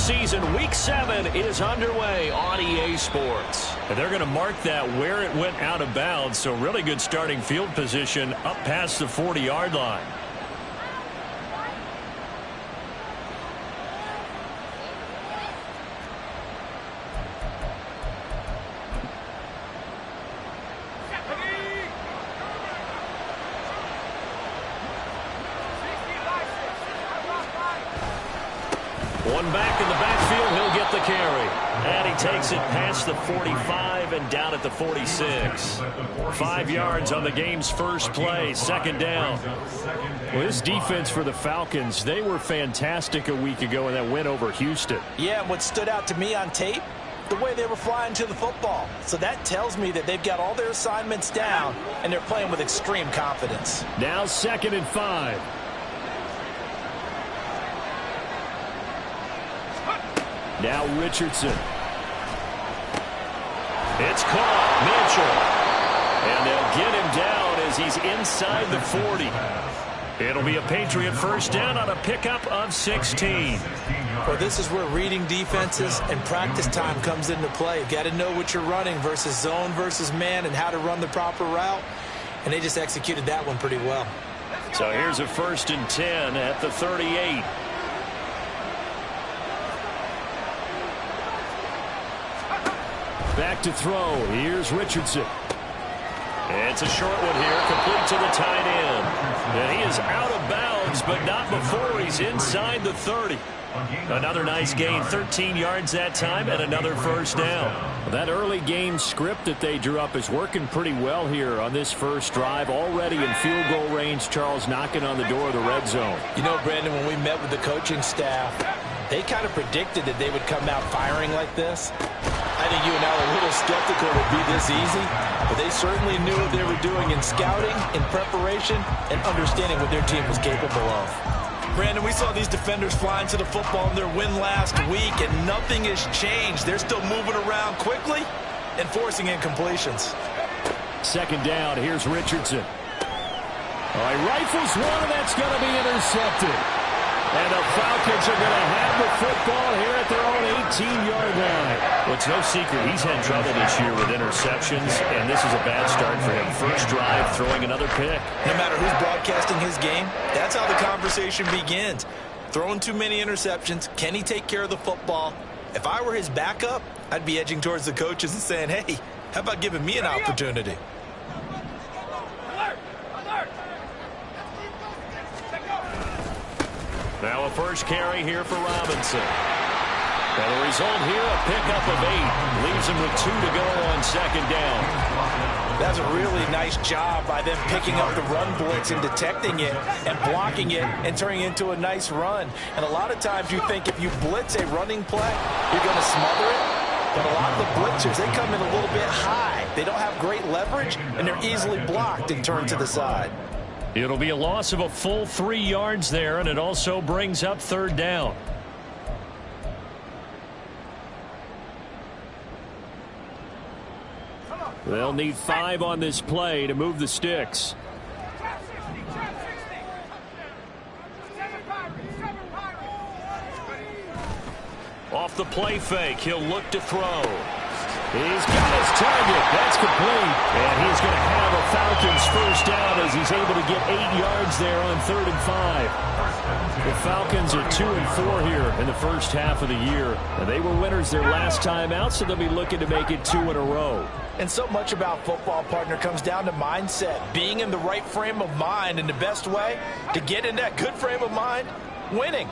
season. Week 7 is underway on EA Sports. And they're going to mark that where it went out of bounds, so really good starting field position up past the 40-yard line. One back in the backfield, he'll get the carry. And he takes it past the 45 and down at the 46. 5 yards on the game's first play, second down. Well, this defense for the Falcons, they were fantastic a week ago in that win over Houston. Yeah, and what stood out to me on tape, the way they were flying to the football. So that tells me that they've got all their assignments down, and they're playing with extreme confidence. Now 2nd and 5. Now Richardson. It's caught. Mitchell. And they'll get him down as he's inside the 40. It'll be a Patriot first down on a pickup of 16. Well, this is where reading defenses and practice time comes into play. You've got to know what you're running versus zone versus man and how to run the proper route. And they just executed that one pretty well. So here's a 1st and 10 at the 38. Back to throw. Here's Richardson. It's a short one here, complete to the tight end. And he is out of bounds, but not before he's inside the 30. Another nice gain, 13 yards that time, and another first down. That early game script that they drew up is working pretty well here on this first drive. Already in field goal range, Charles knocking on the door of the red zone. You know, Brandon, when we met with the coaching staff, they kind of predicted that they would come out firing like this. I think you and I were a little skeptical it would be this easy, but they certainly knew what they were doing in scouting, in preparation, and understanding what their team was capable of. Brandon, we saw these defenders flying to the football in their win last week, and nothing has changed. They're still moving around quickly and forcing incompletions. 2nd down, here's Richardson. He rifles one, and that's going to be intercepted. And the Falcons are going to have the football here at their own 18-yard line. Well, it's no secret he's had trouble this year with interceptions, and this is a bad start for him. First drive, throwing another pick. No matter who's broadcasting his game, that's how the conversation begins. Throwing too many interceptions, can he take care of the football? If I were his backup, I'd be edging towards the coaches and saying, hey, how about giving me an opportunity? Now a first carry here for Robinson. And the result here, a pickup of 8. Leaves him with 2 to go on 2nd down. That's a really nice job by them picking up the run blitz and detecting it and blocking it and turning it into a nice run. And a lot of times you think if you blitz a running play, you're going to smother it. But a lot of the blitzers, they come in a little bit high. They don't have great leverage, and they're easily blocked and turned to the side. It'll be a loss of a full 3 yards there, and it also brings up 3rd down. They'll need 5 on this play to move the sticks. Off the play fake, he'll look to throw. He's got his target. That's complete. And he's going to have a Falcons first down as he's able to get 8 yards there on 3rd and 5. The Falcons are 2 and 4 here in the first half of the year. And they were winners their last time out, so they'll be looking to make it 2 in a row. And so much about football, partner, comes down to mindset. Being in the right frame of mind, and the best way to get in that good frame of mind, winning.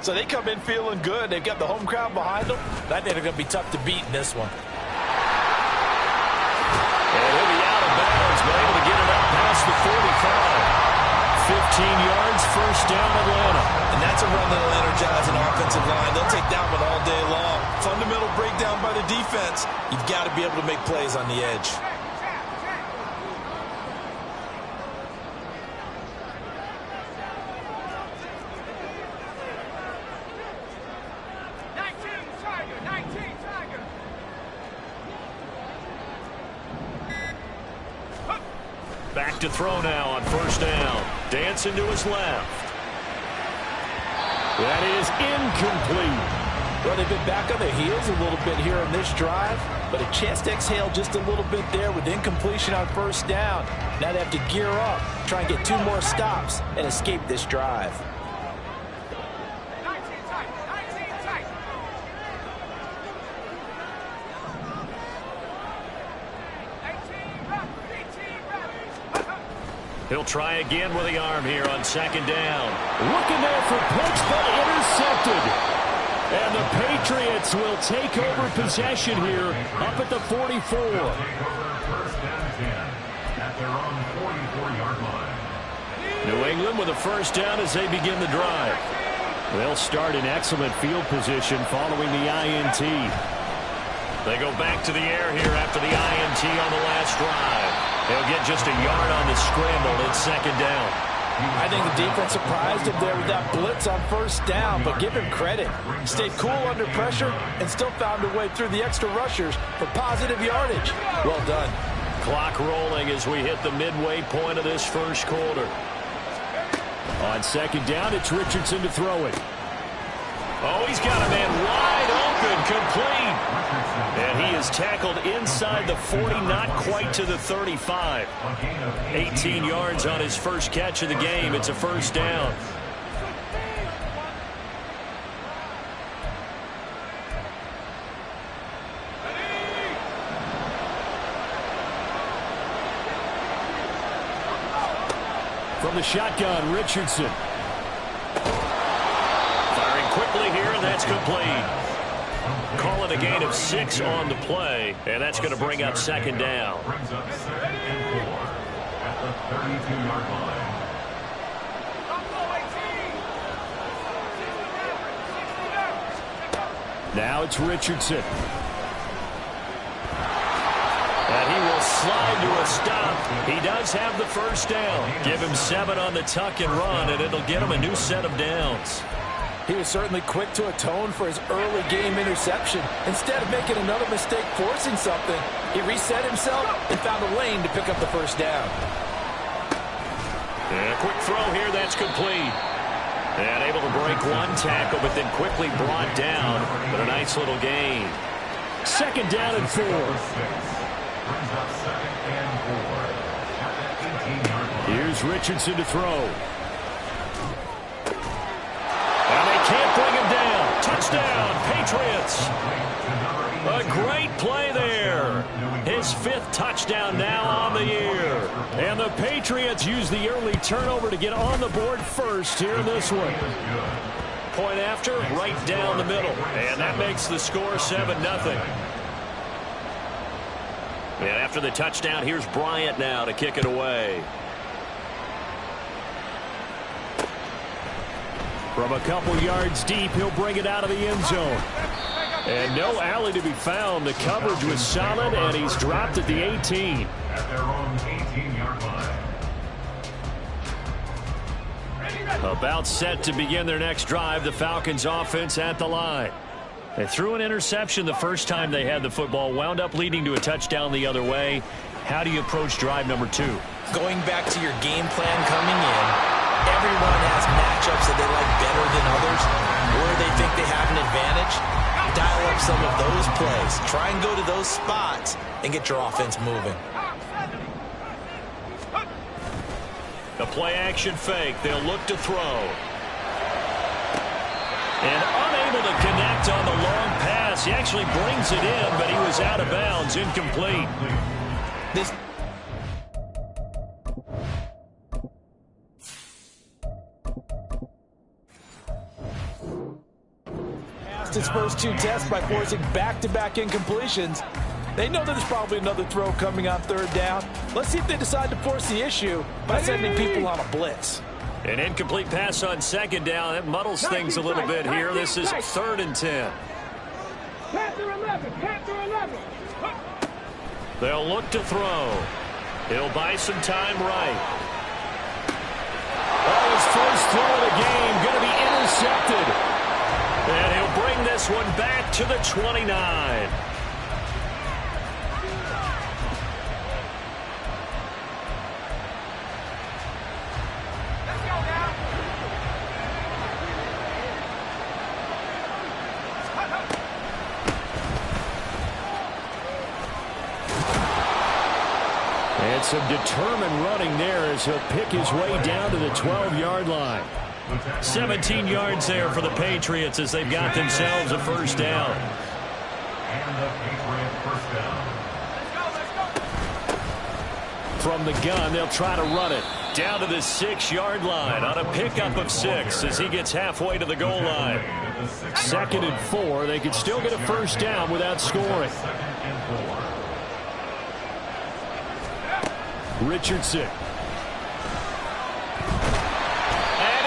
So they come in feeling good. They've got the home crowd behind them. And I think they're going to be tough to beat in this one. And he'll be out of bounds, but able to get it up past the 45. 15 yards, first down Atlanta. And that's a run that'll energize an offensive line. They'll take that one all day long. Fundamental breakdown by the defense. You've got to be able to make plays on the edge. Back to throw now on first down. Dancing to his left. That is incomplete. Well, they've been back on their heels a little bit here in this drive, but a chance to exhale just a little bit there with incompletion on first down. Now they have to gear up, try and get 2 more stops, and escape this drive. He'll try again with the arm here on second down. Looking there for Pitts, but intercepted. And the Patriots will take over possession here up at the 44. New England with a first down as they begin the drive. They'll start in excellent field position following the INT. They go back to the air here after the INT on the last drive. They'll get just a yard on the scramble in second down. I think the defense surprised him there with that blitz on first down, but give him credit. Stayed cool under pressure and still found a way through the extra rushers for positive yardage. Well done. Clock rolling as we hit the midway point of this first quarter. On second down, it's Richardson to throw it. Oh, he's got a man wide open, complete. And he is tackled inside the 40, not quite to the 35. 18 yards on his first catch of the game. It's a first down. From the shotgun, Richardson. Quickly here, and that's complete. Call it a gain of 6 on the play, and that's going to bring up second down. Now it's Richardson. And he will slide to a stop. He does have the first down. Give him 7 on the tuck and run, and it'll get him a new set of downs. He was certainly quick to atone for his early game interception. Instead of making another mistake forcing something, he reset himself and found a lane to pick up the first down. And a quick throw here, that's complete. And able to break one tackle, but then quickly brought down. But a nice little gain. Second down and 4. Here's Richardson to throw. Can't bring him down. Touchdown, Patriots. A great play there. His 5th touchdown now on the year. And the Patriots use the early turnover to get on the board first here in this one. Point after, right down the middle. And that makes the score 7-0. And after the touchdown, here's Bryant now to kick it away. From a couple yards deep, he'll bring it out of the end zone. And no alley to be found. The coverage was solid, and he's dropped at the 18. At their own 18-yard line. About set to begin their next drive, the Falcons offense at the line. They threw an interception the first time they had the football, wound up leading to a touchdown the other way. How do you approach drive number 2? Going back to your game plan coming in, everyone has matchups that they like better than others, where they think they have an advantage. Dial up some of those plays. Try and go to those spots and get your offense moving. A play-action fake. They'll look to throw. And unable to connect on the long pass. He actually brings it in, but he was out of bounds. Incomplete. This his first 2 tests by forcing back-to-back incompletions. They know there's probably another throw coming on third down. Let's see if they decide to force the issue by sending people on a blitz. An incomplete pass on second down. That muddles things a little bit here. This is 3rd and 10. Panther 11, Panther 11. They'll look to throw. He'll buy some time right. Oh, his first throw of the game going to be intercepted. And he'll bring this one back to the 29. And some determined running there as he'll pick his way down to the 12-yard line. 17 yards there for the Patriots as they've got themselves a first down. And the Patriot first down. From the gun, they'll try to run it. Down to the 6-yard line on a pickup of 6 as he gets halfway to the goal line. 2nd and 4. They could still get a first down without scoring. Richardson. And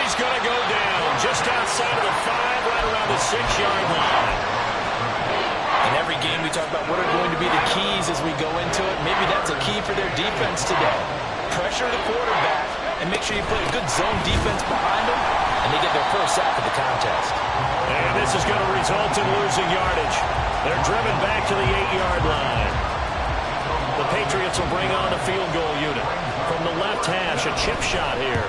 he's going to go down just outside of the 5, right around the 6-yard line. In every game we talk about what are going to be the keys as we go into it. Maybe that's a key for their defense today. Pressure the quarterback and make sure you play a good zone defense behind them, and they get their first sack of the contest. And this is going to result in losing yardage. They're driven back to the 8-yard line. The Patriots will bring on the field goal unit. From the left hash, a chip shot here.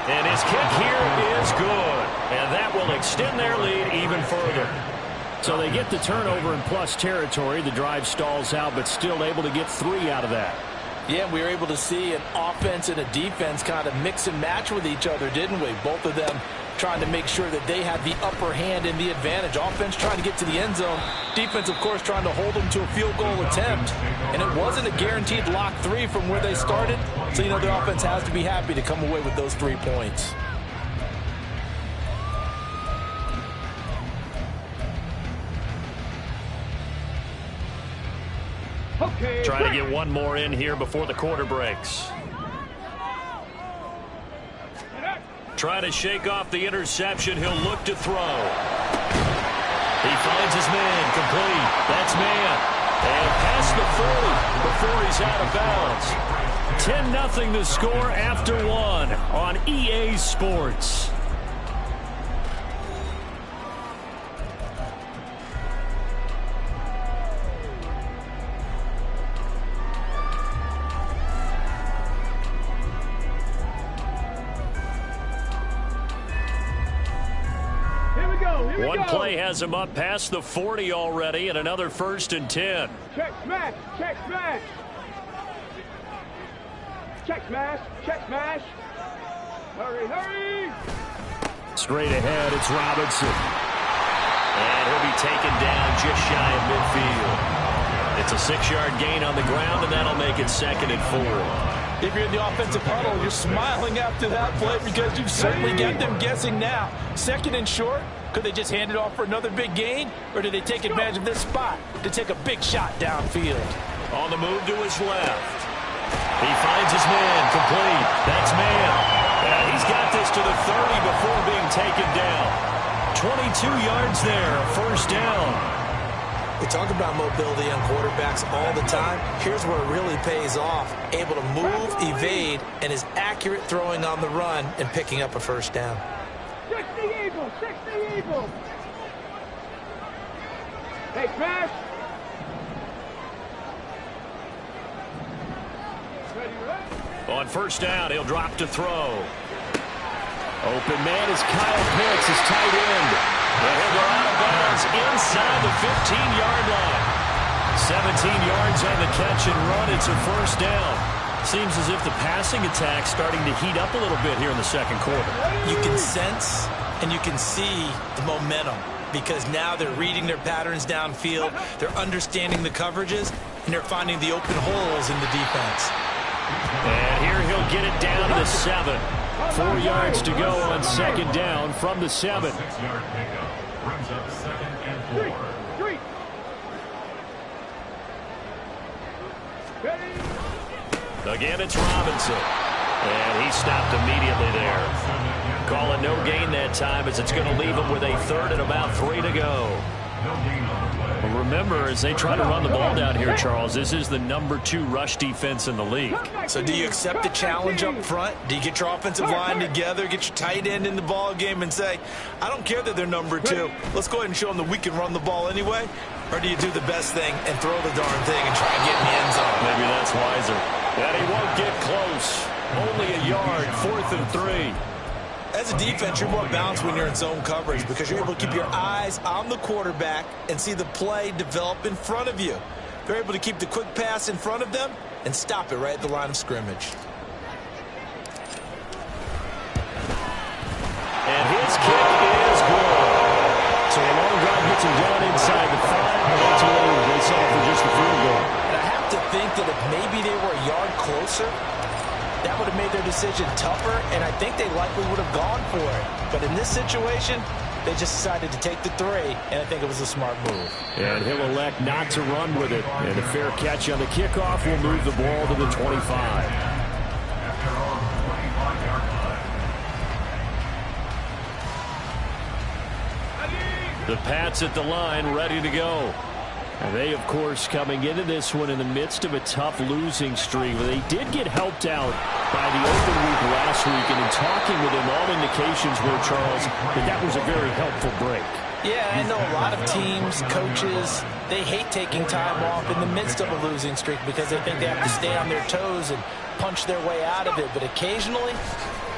And his kick here is good. And that will extend their lead even further. So they get the turnover in plus territory. The drive stalls out, but still able to get 3 out of that. Yeah, we were able to see an offense and a defense kind of mix and match with each other, didn't we? Both of them trying to make sure that they have the upper hand and the advantage. Offense trying to get to the end zone. Defense, of course, trying to hold them to a field goal attempt. And it wasn't a guaranteed lock 3 from where they started. So, you know, the offense has to be happy to come away with those 3 points. Okay. Trying to get one more in here before the quarter breaks. Trying to shake off the interception. He'll look to throw. He finds his man. Complete. That's man. And past the 40 before he's out of bounds. 10-0 the score after 1 on EA Sports. One play has him up past the 40 already, and another 1st and 10. Check smash, check smash. Check smash, check smash. Hurry, hurry. Straight ahead, it's Robinson. And he'll be taken down just shy of midfield. It's a 6-yard gain on the ground, and that'll make it 2nd and 4. If you're in the offensive huddle, you're smiling after that play because you've certainly got them guessing now. 2nd and short. Could they just hand it off for another big gain? Or did they take advantage of this spot to take a big shot downfield? On the move to his left. He finds his man. Complete. That's man. And he's got this to the 30 before being taken down. 22 yards there. A first down. We talk about mobility on quarterbacks all the time. Here's where it really pays off. Able to move, evade, and is accurate throwing on the run and picking up a first down. 60 Eagles, 60 Eagles. Hey, Crash. On first down, he'll drop to throw. Open man is Kyle Pitts, his tight end. And he'll go out of bounds inside the 15-yard line. 17 yards on the catch and run. It's a first down. Seems as if the passing attack's starting to heat up a little bit here in the second quarter. You can sense and you can see the momentum because now they're reading their patterns downfield, they're understanding the coverages, and they're finding the open holes in the defense. And here he'll get it down to the 7. 4 yards to go on 2nd down from the 7. 6-yard pickup brings up 2nd and 4. Again, it's Robinson. And he stopped immediately there. Call it no gain that time as it's going to leave him with a 3rd and about 3 to go. Well, remember, as they try to run the ball down here, Charles, this is the number 2 rush defense in the league. So do you accept the challenge up front? Do you get your offensive line together, get your tight end in the ball game and say, I don't care that they're number 2. Let's go ahead and show them that we can run the ball anyway? Or do you do the best thing and throw the darn thing and try and get in the end zone? Maybe that's wiser. And he won't get close. Only a yard, 4th and 3. As a defense, you're more balanced when you're in zone coverage because you're able to keep your eyes on the quarterback and see the play develop in front of you. They're able to keep the quick pass in front of them and stop it right at the line of scrimmage. And his kick is good. So a long drive gets him down inside the 5, and that's where they settle for just a field goal. And I have to think that if maybe they were a yard closer, that would have made their decision tougher, and I think they likely would have gone for it. But in this situation, they just decided to take the 3, and I think it was a smart move. And he'll elect not to run with it. And a fair catch on the kickoff will move the ball to the 25. The Pats at the line, ready to go. And they, of course, coming into this one in the midst of a tough losing streak. They did get helped out by the open week last week, and in talking with him, all indications were, Charles, that was a very helpful break. Yeah, I know a lot of teams, coaches, they hate taking time off in the midst of a losing streak because they think they have to stay on their toes and punch their way out of it. But occasionally,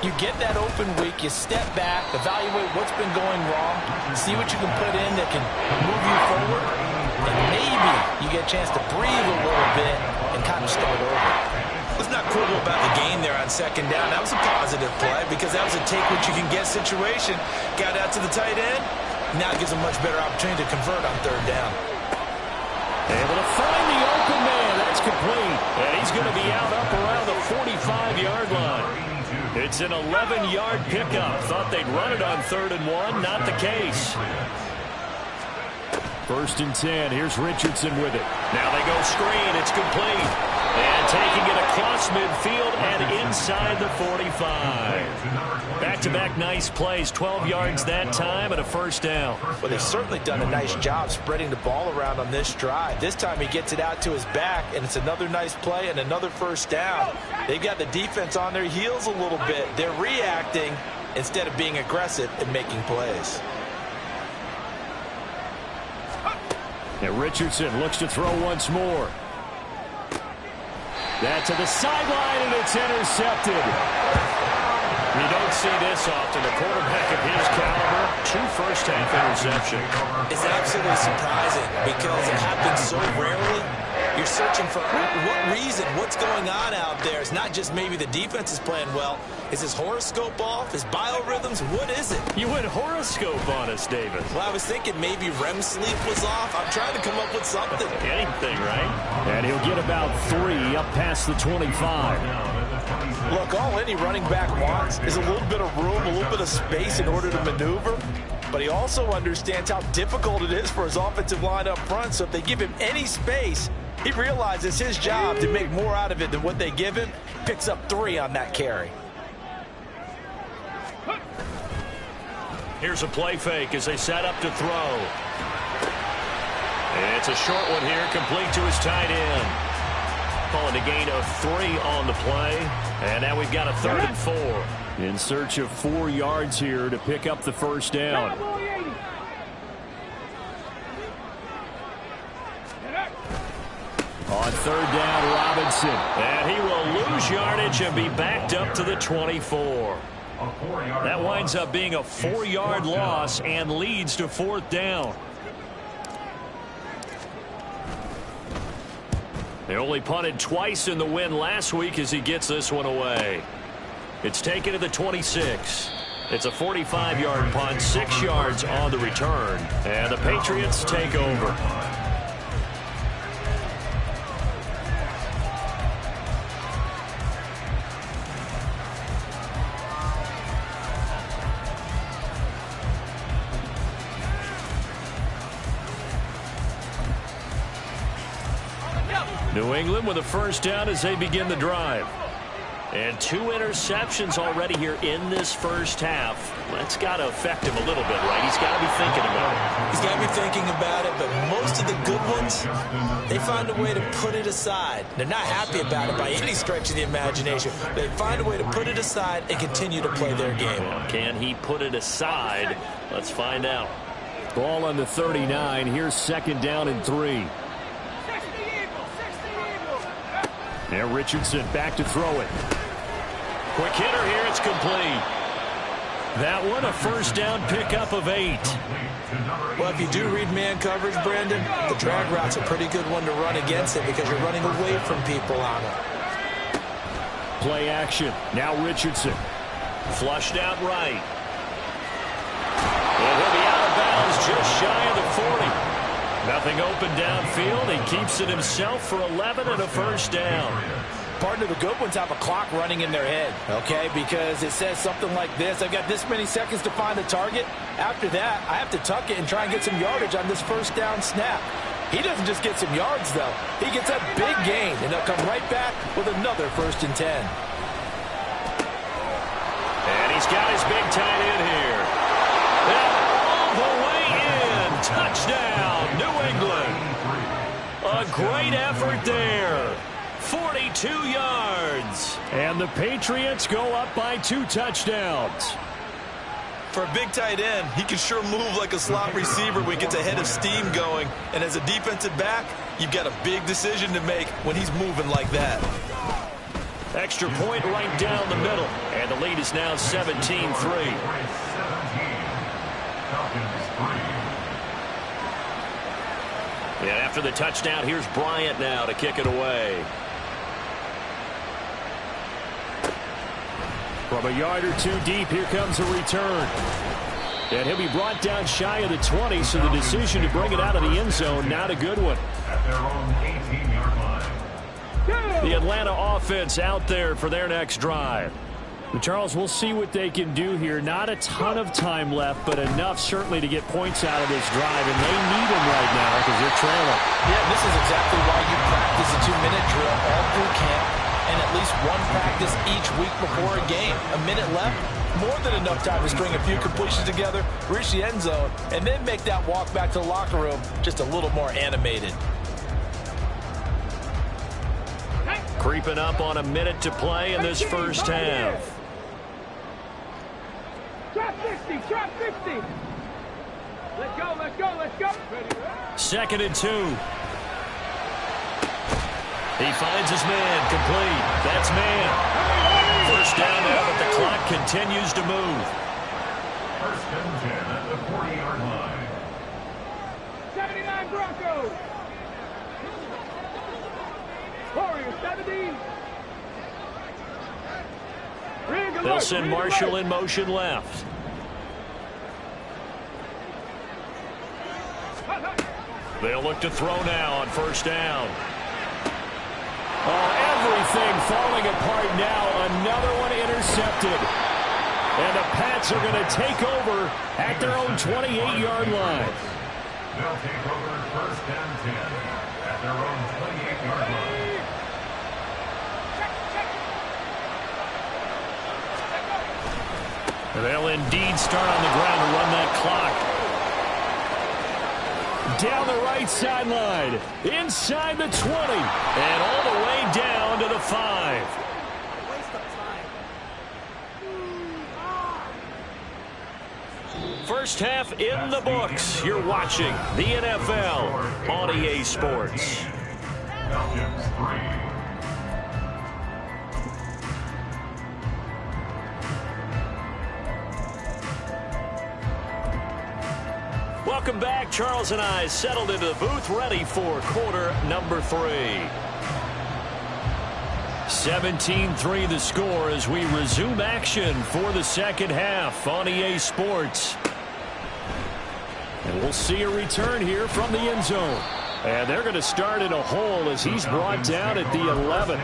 you get that open week, you step back, evaluate what's been going wrong, see what you can put in that can move you forward, and maybe you get a chance to breathe a little bit and kind of start over. What's not cool about the gain there on second down, that was a positive play because that was a take-what-you-can-get situation. Got out to the tight end. Now it gives a much better opportunity to convert on third down. Able to find the open man. That's complete. And he's going to be out up around the 45-yard line. It's an 11-yard pickup. Thought they'd run it on 3rd and 1. Not the case. 1st and 10. Here's Richardson with it. Now they go screen. It's complete. And taking it across midfield and inside the 45. Back-to-back nice plays. 12 yards that time and a 1st down. Well, they've certainly done a nice job spreading the ball around on this drive. This time he gets it out to his back, and it's another nice play and another 1st down. They've got the defense on their heels a little bit. They're reacting instead of being aggressive and making plays. And Richardson looks to throw once more. That to the sideline, and it's intercepted. You don't see this often. A quarterback of his caliber, 2 first-half interceptions. It's absolutely surprising because it happens so rarely. You're searching for what reason, what's going on out there. It's not just maybe the defense is playing well. Is his horoscope off? His biorhythms? What is it? You went horoscope on us, David. Well, I was thinking maybe REM sleep was off. I'm trying to come up with something. Anything, right? And he'll get about 3 up past the 25. Look, all any running back wants is a little bit of room, a little bit of space in order to maneuver. But he also understands how difficult it is for his offensive line up front. So if they give him any space, he realizes his job to make more out of it than what they give him. Picks up 3 on that carry. Here's a play fake as they set up to throw. And it's a short one here, complete to his tight end. Calling a gain of 3 on the play. And now we've got a 3rd and 4. In search of 4 yards here to pick up the 1st down. On 3rd down, Robinson. And he will lose yardage and be backed up to the 24. That winds up being a 4-yard loss and leads to 4th down. They only punted twice in the win last week as he gets this one away. It's taken to the 26. It's a 45-yard punt, 6 yards on the return. And the Patriots take over. New England with a 1st down as they begin the drive. And 2 interceptions already here in this 1st half. That's got to affect him a little bit, right? He's got to be thinking about it. He's got to be thinking about it, but most of the good ones, they find a way to put it aside. They're not happy about it by any stretch of the imagination. They find a way to put it aside and continue to play their game. Can he put it aside? Let's find out. Ball on the 39. Here's 2nd down and 3. And Richardson back to throw it. Quick hitter here. It's complete. That one a first down pickup of 8. Well, if you do read man coverage, Brandon, the drag route's a pretty good one to run against it because you're running away from people on it. Play action. Now Richardson. Flushed out right. And he'll be out of bounds just shy of the 40. Nothing open downfield. He keeps it himself for 11 and a first down. Partner, the good ones have a clock running in their head, okay? Because it says something like this. I've got this many seconds to find a target. After that, I have to tuck it and try and get some yardage on this first down snap. He doesn't just get some yards, though. He gets a big gain, and they'll come right back with another 1st and 10. And he's got his big tight end here. And all the way in. Touchdown, New England. A great effort there. 42 yards. And the Patriots go up by 2 touchdowns. For a big tight end, he can sure move like a slot receiver when he gets a head of steam going. And as a defensive back, you've got a big decision to make when he's moving like that. Extra point right down the middle. And the lead is now 17-3. And after the touchdown, here's Bryant now to kick it away. From a yard or 2 deep, here comes a return. And he'll be brought down shy of the 20, so the decision to bring it out of the end zone, not a good one. At their own 18-yard line. The Atlanta offense out there for their next drive. But Charles, we'll see what they can do here. Not a ton of time left, but enough certainly to get points out of this drive, and they need them right now because they're trailing. Yeah, this is exactly why you practice a 2-minute drill all through camp and at least one practice each week before a game. A minute left, more than enough time to string a few completions together, reach the end zone, and then make that walk back to the locker room just a little more animated. Creeping up on a minute to play in this first half. Trap 50, trap 50. Let's go, let's go, let's go. 2nd and 2. He finds his man, complete. That's man. First down now, but the clock continues to move. 1st and 10 at the 40-yard line. 79 Broncos. Warriors 70. They'll send Marshall in motion left. They'll look to throw now on first down. Oh, everything falling apart now. Another one intercepted. And the Pats are going to take over at their own 28-yard line. They'll take over 1st and 10 at their own 28-yard line. They'll indeed start on the ground to run that clock. Down the right sideline, inside the 20, and all the way down to the 5. First half in the books. You're watching the NFL on EA Sports. Falcons 3. Welcome back. Charles and I settled into the booth, ready for quarter number 3. 17-3 the score as we resume action for the second half on EA Sports. And we'll see a return here from the end zone. And they're going to start in a hole as he's brought down at the 11.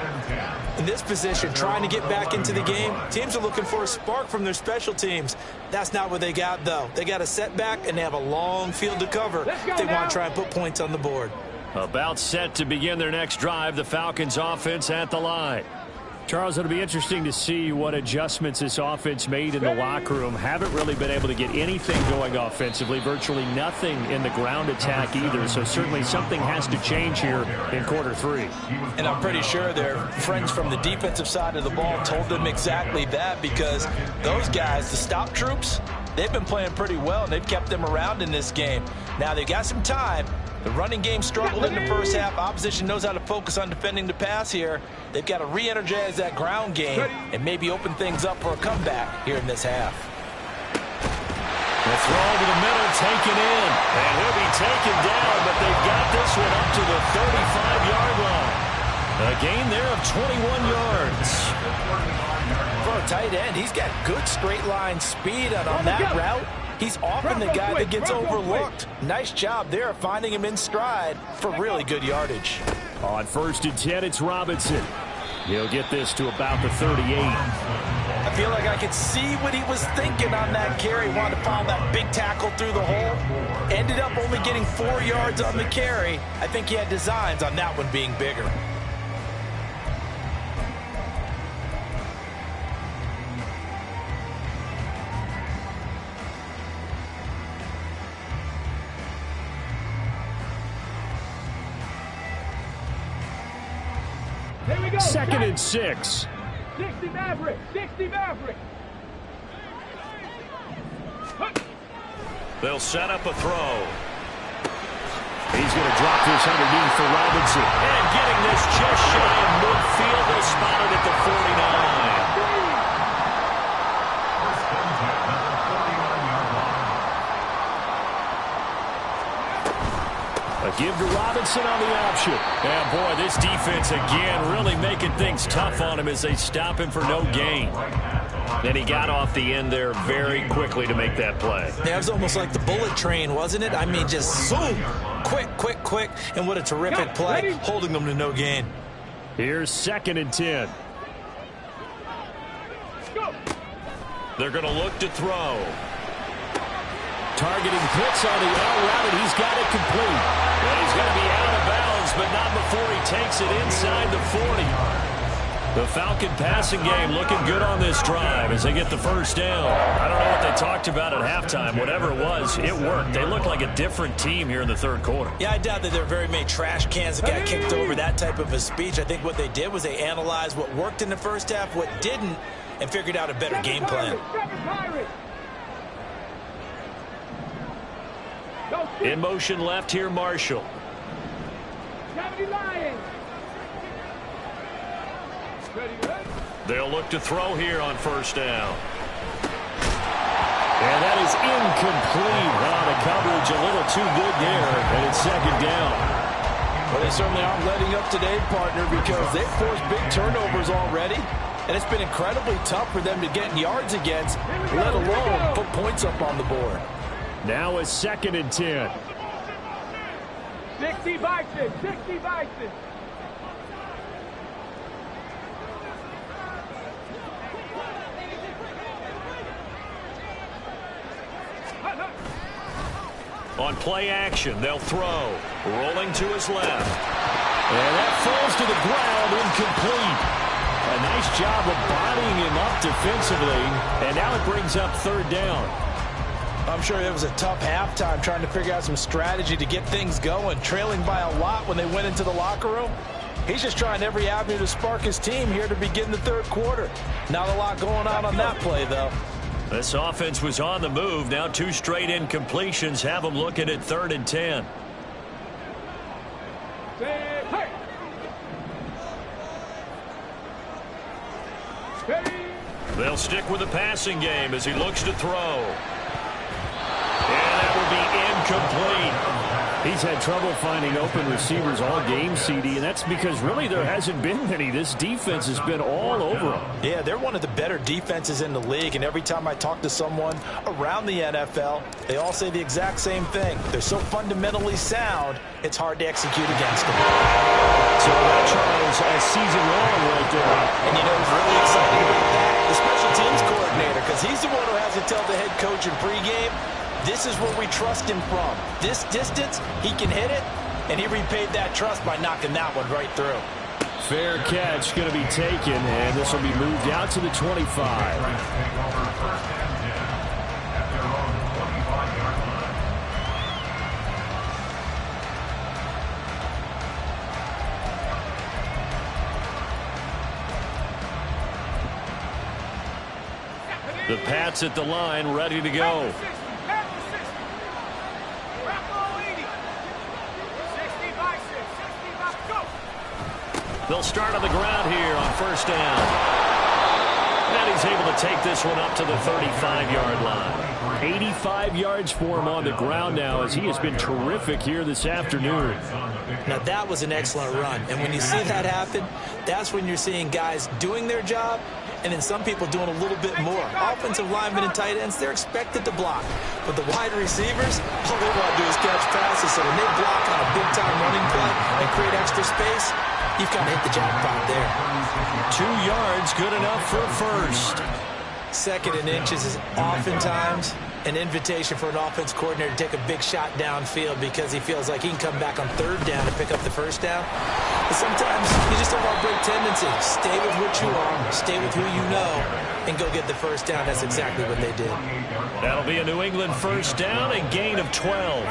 In this position, trying to get back into the game, teams are looking for a spark from their special teams. That's not what they got, though. They got a setback, and they have a long field to cover if they want to try and put points on the board. About set to begin their next drive, the Falcons offense at the line. Charles, it'll be interesting to see what adjustments this offense made in the locker room. Haven't really been able to get anything going offensively, virtually nothing in the ground attack either. So certainly something has to change here in quarter 3. And I'm pretty sure their friends from the defensive side of the ball told them exactly that, because those guys, the stop troops, they've been playing pretty well, and they've kept them around in this game. Now they've got some time. The running game struggled in the first half. Opposition knows how to focus on defending the pass here. They've got to re-energize that ground game and maybe open things up for a comeback here in this half. The throw over the middle, taken in. And he'll be taken down, but they've got this one up to the 35-yard line. A gain there of 21 yards. For a tight end, he's got good straight line speed, and on that route, he's often the guy that gets overlooked. Nice job there finding him in stride for really good yardage. On 1st and 10, it's Robinson. He'll get this to about the 38. I feel like I could see what he was thinking on that carry. Wanted to follow that big tackle through the hole. Ended up only getting 4 yards on the carry. I think he had designs on that one being bigger. Here we go. 2nd and 6. 60 Maverick. 60 Maverick. They'll set up a throw. He's going to drop this underneath for Robinson. And getting this just shy of midfield. They'll spot it at the 49. A give to Robinson on the option. And boy, this defense again really making things tough on him as they stop him for no gain. And he got off the end there very quickly to make that play. Yeah, it was almost like the bullet train, wasn't it? I mean, just zoom. Quick, quick, quick. And what a terrific play, holding them to no gain. Here's 2nd and 10. They're going to look to throw. Targeting blitz on the out route, and he's got it complete. And he's going to be out of bounds, but not before he takes it inside the 40. The Falcon passing game looking good on this drive as they get the first down. I don't know what they talked about at halftime. Whatever it was, it worked. They look like a different team here in the 3rd quarter. Yeah, I doubt that there are very many trash cans that got kicked over, that type of a speech. I think what they did was they analyzed what worked in the first half, what didn't, and figured out a better game plan. In motion left here, Marshall. They'll look to throw here on 1st down. And that is incomplete. The coverage a little too good there, and it's 2nd down. Well, they certainly aren't letting up today, partner, because they've forced big turnovers already. And it's been incredibly tough for them to get yards against, let alone put points up on the board. Now it's 2nd and 10. 60 Bison. 60 Bison. On play action, they'll throw. Rolling to his left. And that falls to the ground, incomplete. A nice job of bodying him up defensively, and now it brings up 3rd down. I'm sure it was a tough halftime trying to figure out some strategy to get things going, trailing by a lot when they went into the locker room. He's just trying every avenue to spark his team here to begin the 3rd quarter. Not a lot going on that play, though. This offense was on the move. Now 2 straight incompletions have them looking at 3rd and 10. They'll stick with the passing game as he looks to throw. And that will be incomplete. He's had trouble finding open receivers all game, CD, and that's because really there hasn't been many. This defense has been all over them. Yeah, they're one of the better defenses in the league, and every time I talk to someone around the NFL, they all say the exact same thing. They're so fundamentally sound, it's hard to execute against them. So that Charles a season long right there. And you know who's really excited about that? The special teams coordinator, because he's the one who has to tell the head coach in pregame, this is where we trust him from. This distance, he can hit it, and he repaid that trust by knocking that one right through. Fair catch going to be taken, and this will be moved out to the 25. The Pats at the line, ready to go. They'll start on the ground here on 1st down. And he's able to take this one up to the 35-yard line. 85 yards for him on the ground now, as he has been terrific here this afternoon. Now, that was an excellent run. And when you see that happen, that's when you're seeing guys doing their job and then some people doing a little bit more. Offensive linemen and tight ends, they're expected to block. But the wide receivers, all they want to do is catch passes. So when they block on a big-time running play and create extra space, you've kind of hit the jackpot there. 2 yards, good enough for a first. 2nd and inches is oftentimes an invitation for an offense coordinator to take a big shot downfield because he feels like he can come back on 3rd down and pick up the 1st down. But sometimes you just have a great tendency. Stay with what you are, stay with who you know, and go get the 1st down. That's exactly what they did. That'll be a New England 1st down and gain of 12.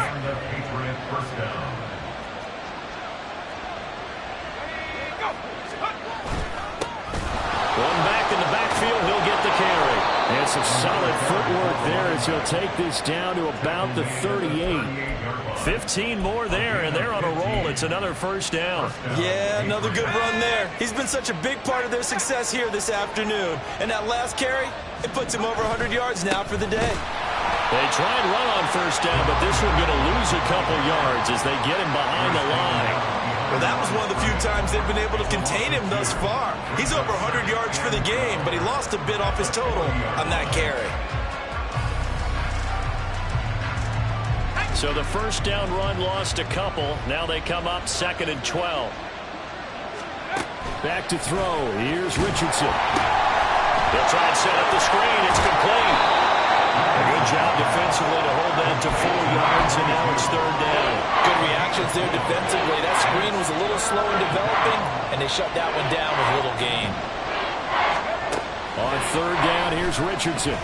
One back in the backfield, he'll get the carry. And some solid footwork there as he'll take this down to about the 38. 15 more there, and they're on a roll. It's another 1st down. Yeah, another good run there. He's been such a big part of their success here this afternoon. And that last carry, it puts him over 100 yards now for the day. They try and run on 1st down, but this one going to lose a couple yards as they get him behind the line. Well, that was one of the few times they've been able to contain him thus far. He's over 100 yards for the game, but he lost a bit off his total on that carry. So the 1st down run lost a couple. Now they come up 2nd and 12. Back to throw. Here's Richardson. They'll try and set up the screen. It's complete. A good job defensively to hold that to 4 yards, and now it's 3rd down. Good reactions there defensively. That screen was a little slow in developing, and they shut that one down with little gain. On 3rd down, here's Richardson.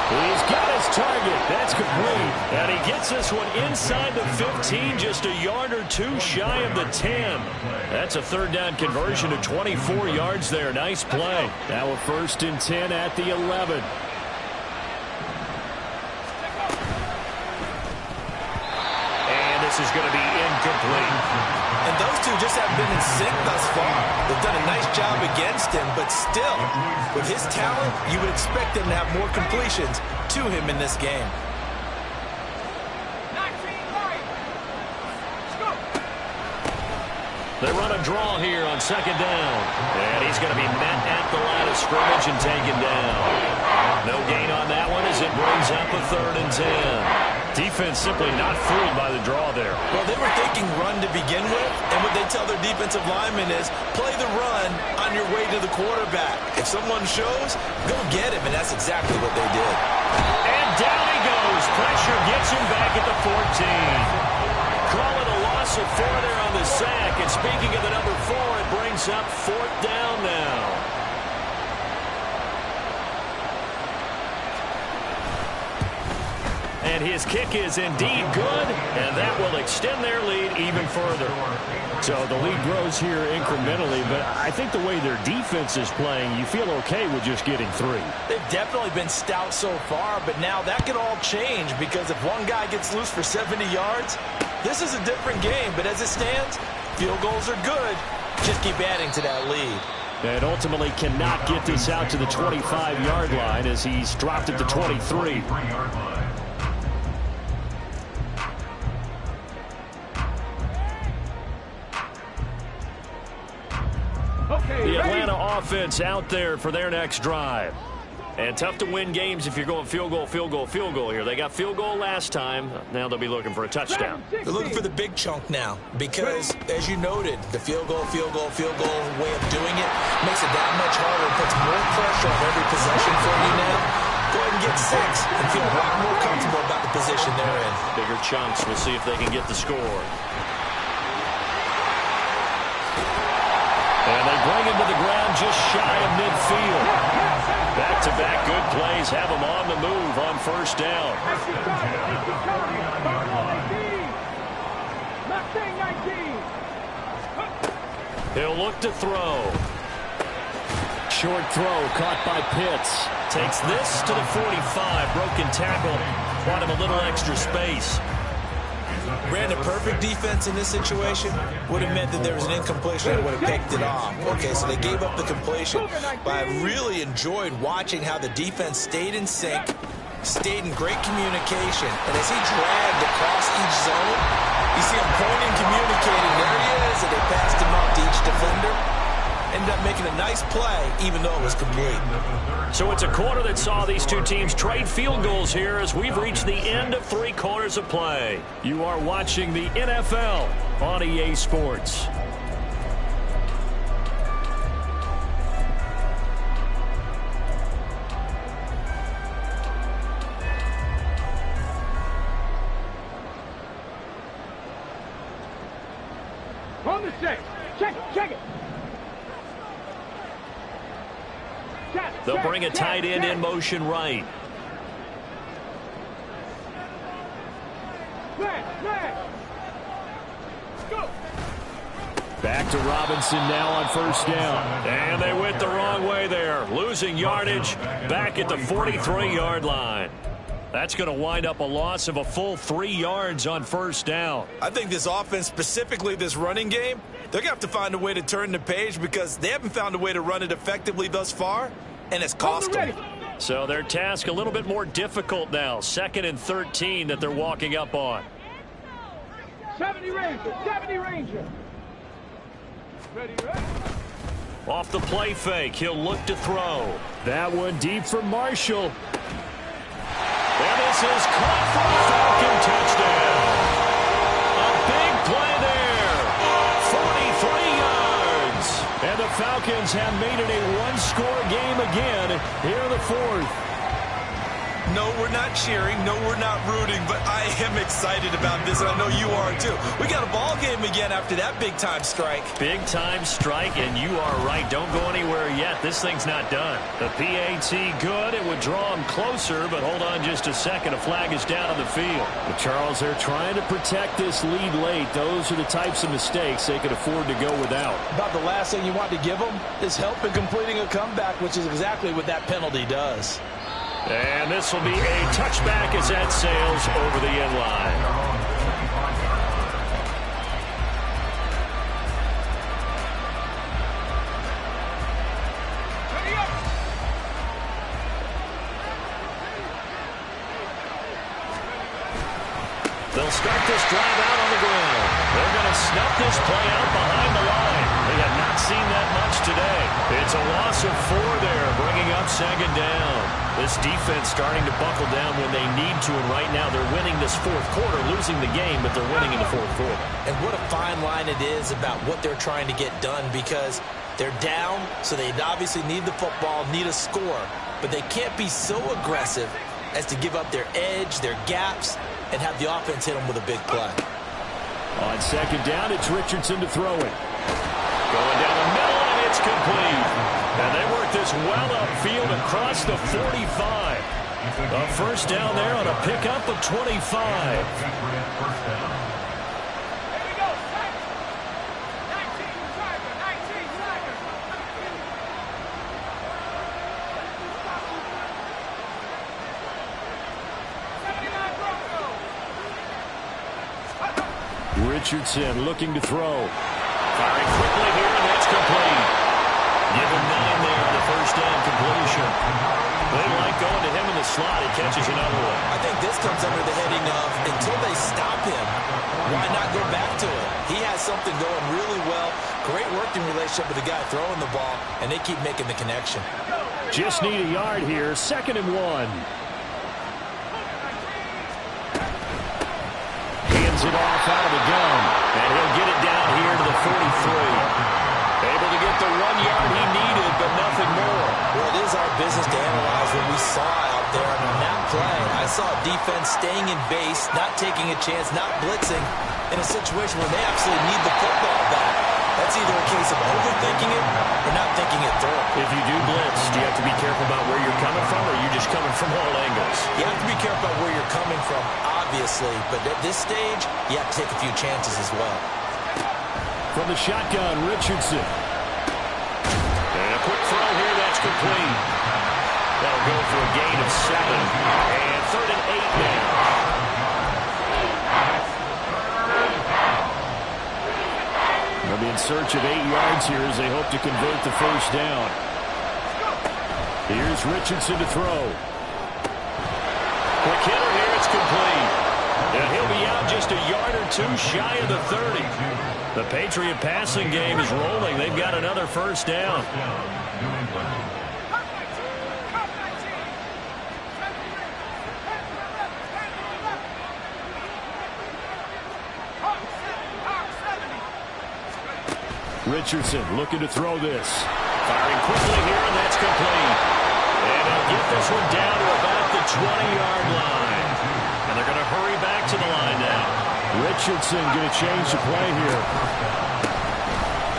He's got his target. That's complete. And he gets this one inside the 15, just a yard or 2 shy of the 10. That's a 3rd down conversion to 24 yards there. Nice play. Now a 1st and 10 at the 11. And this is going to be incomplete. And those two just haven't been in sync thus far. They've done a nice job against him, but still, with his talent, you would expect them to have more completions to him in this game. They run a draw here on 2nd down. And he's going to be met at the line of scrimmage and taken down. No gain on that one as it brings up a 3rd and 10. Defense simply not fooled by the draw there. Well, they were thinking run to begin with, and what they tell their defensive linemen is play the run on your way to the quarterback. If someone shows, go get him, and that's exactly what they did. And down he goes. Pressure gets him back at the 14. Call it a loss of 4 there on the sack. And speaking of the number 4, it brings up 4th down now. And his kick is indeed good, and that will extend their lead even further. So the lead grows here incrementally, but I think the way their defense is playing, you feel okay with just getting 3. They've definitely been stout so far, but now that could all change because if one guy gets loose for 70 yards, this is a different game. But as it stands, field goals are good. Just keep adding to that lead. And ultimately cannot get this out to the 25-yard line as he's dropped at the 23. The Atlanta offense out there for their next drive. And tough to win games if you're going field goal, field goal, field goal here. They got field goal last time. Now they'll be looking for a touchdown. They're looking for the big chunk now because, as you noted, the field goal way of doing it makes it that much harder and puts more pressure on every possession for you now. Go ahead and get 6 and feel a lot more comfortable about the position they're in. Bigger chunks. We'll see if they can get the score. And they bring him to the ground just shy of midfield. Back-to-back good plays have him on the move on 1st down. He'll look to throw. Short throw caught by Pitts. Takes this to the 45. Broken tackle. Brought him a little extra space. Brandon, perfect defense in this situation would have meant that there was an incompletion that would have picked it off. Okay, so they gave up the completion, but I really enjoyed watching how the defense stayed in sync, stayed in great communication, and as he dragged across each zone, you see him pointing, communicating, there he is, and they passed him off to each defender. Ended up making a nice play, even though it was complete. So it's a quarter that saw these two teams trade field goals here as we've reached the end of 3 quarters of play. You are watching the NFL on EA Sports. On the 6. Check it. They'll bring a tight end in motion right. Go. Back to Robinson now on first down. And they went the wrong way there, losing yardage back at the 43-yard line. That's going to wind up a loss of a full 3 yards on first down. I think this offense, specifically this running game, they're going to have to find a way to turn the page because they haven't found a way to run it effectively thus far, and it's cost them. So their task a little bit more difficult now. 2nd and 13 that they're walking up on. 70 Ranger. Ready. Off the play fake, he'll look to throw. That one deep for Marshall. And this is caught for a Falcon touchdown. A big play there. 43 yards. And the Falcons have made it a one-score game again here in the 4th. No, we're not cheering. No, we're not rooting, but I am excited about this, and I know you are too. We got a ball game again after that big-time strike. Big-time strike, and you are right. Don't go anywhere yet. This thing's not done. The PAT good. It would draw them closer, but hold on just a second. A flag is down on the field. But Charles, they're trying to protect this lead late. Those are the types of mistakes they could afford to go without. About the last thing you want to give them is help in completing a comeback, which is exactly what that penalty does. And this will be a touchback as that sails over the end line. They'll start this drive out on the ground. They're going to snuff this play out behind the line. They have not seen that much today. It's a loss of 4 there, bringing up 2nd down. This defense starting to buckle down when they need to, and right now they're winning this 4th quarter, losing the game, but they're winning in the 4th quarter. And what a fine line it is about what they're trying to get done because they're down, so they obviously need the football, need a score, but they can't be so aggressive as to give up their edge, their gaps, and have the offense hit them with a big play. On 2nd down, it's Richardson to throw it. Going down the middle, and it's complete. And they work this well upfield across the 45. A first down there on a pickup of 25. Richardson looking to throw. Firing quickly here, and that's complete. Give him 9 there, the first down completion. They like going to him in the slot. He catches another one. I think this comes under the heading of until they stop him, why not go back to it? He has something going really well. Great working relationship with the guy throwing the ball, and they keep making the connection. Just need a yard here. 2nd and 1. Hands it off out of the gun. And he'll get it down here to the 43. Able to get the 1 yard he needed, but nothing more. Well, it is our business to analyze what we saw out there. I mean, that play, I saw defense staying in base, not taking a chance, not blitzing in a situation where they absolutely need the football back. That's either a case of overthinking it or not thinking it through. If you do blitz, do you have to be careful about where you're coming from, or are you just coming from all angles? You have to be careful about where you're coming from, obviously, but at this stage, you have to take a few chances as well. From the shotgun, Richardson. And a quick throw here, that's complete. That'll go for a gain of 7. And 3rd and 8 now. They'll be in search of 8 yards here as they hope to convert the first down. Here's Richardson to throw. Quick hitter here, it's complete. And he'll be out just a yard or two shy of the 30. The Patriot passing game is rolling. They've got another first down. Richardson looking to throw this. Firing quickly here, and that's complete. And he'll get this one down to about the 20-yard line. And they're going to hurry back to the line now. Richardson going to change the play here.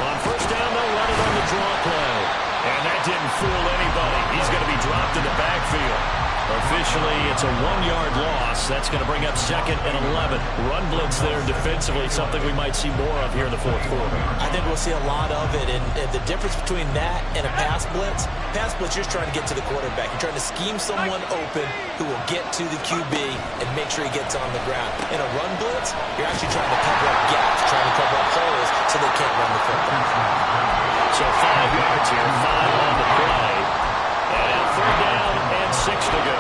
On first down, they'll run it on the draw play. And that didn't fool anybody. He's going to be dropped in the backfield. Officially, it's a 1-yard loss. That's going to bring up 2nd and 11. Run blitz there defensively, something we might see more of here in the fourth quarter. I think we'll see a lot of it. And the difference between that and a pass blitz, you're just trying to get to the quarterback. You're trying to scheme someone open who will get to the QB and make sure he gets on the ground. In a run blitz, you're actually trying to cover up gaps, trying to cover up holes so they can't run the football. So 5 yards here, 5 on the play. And 3rd down and 6 to go.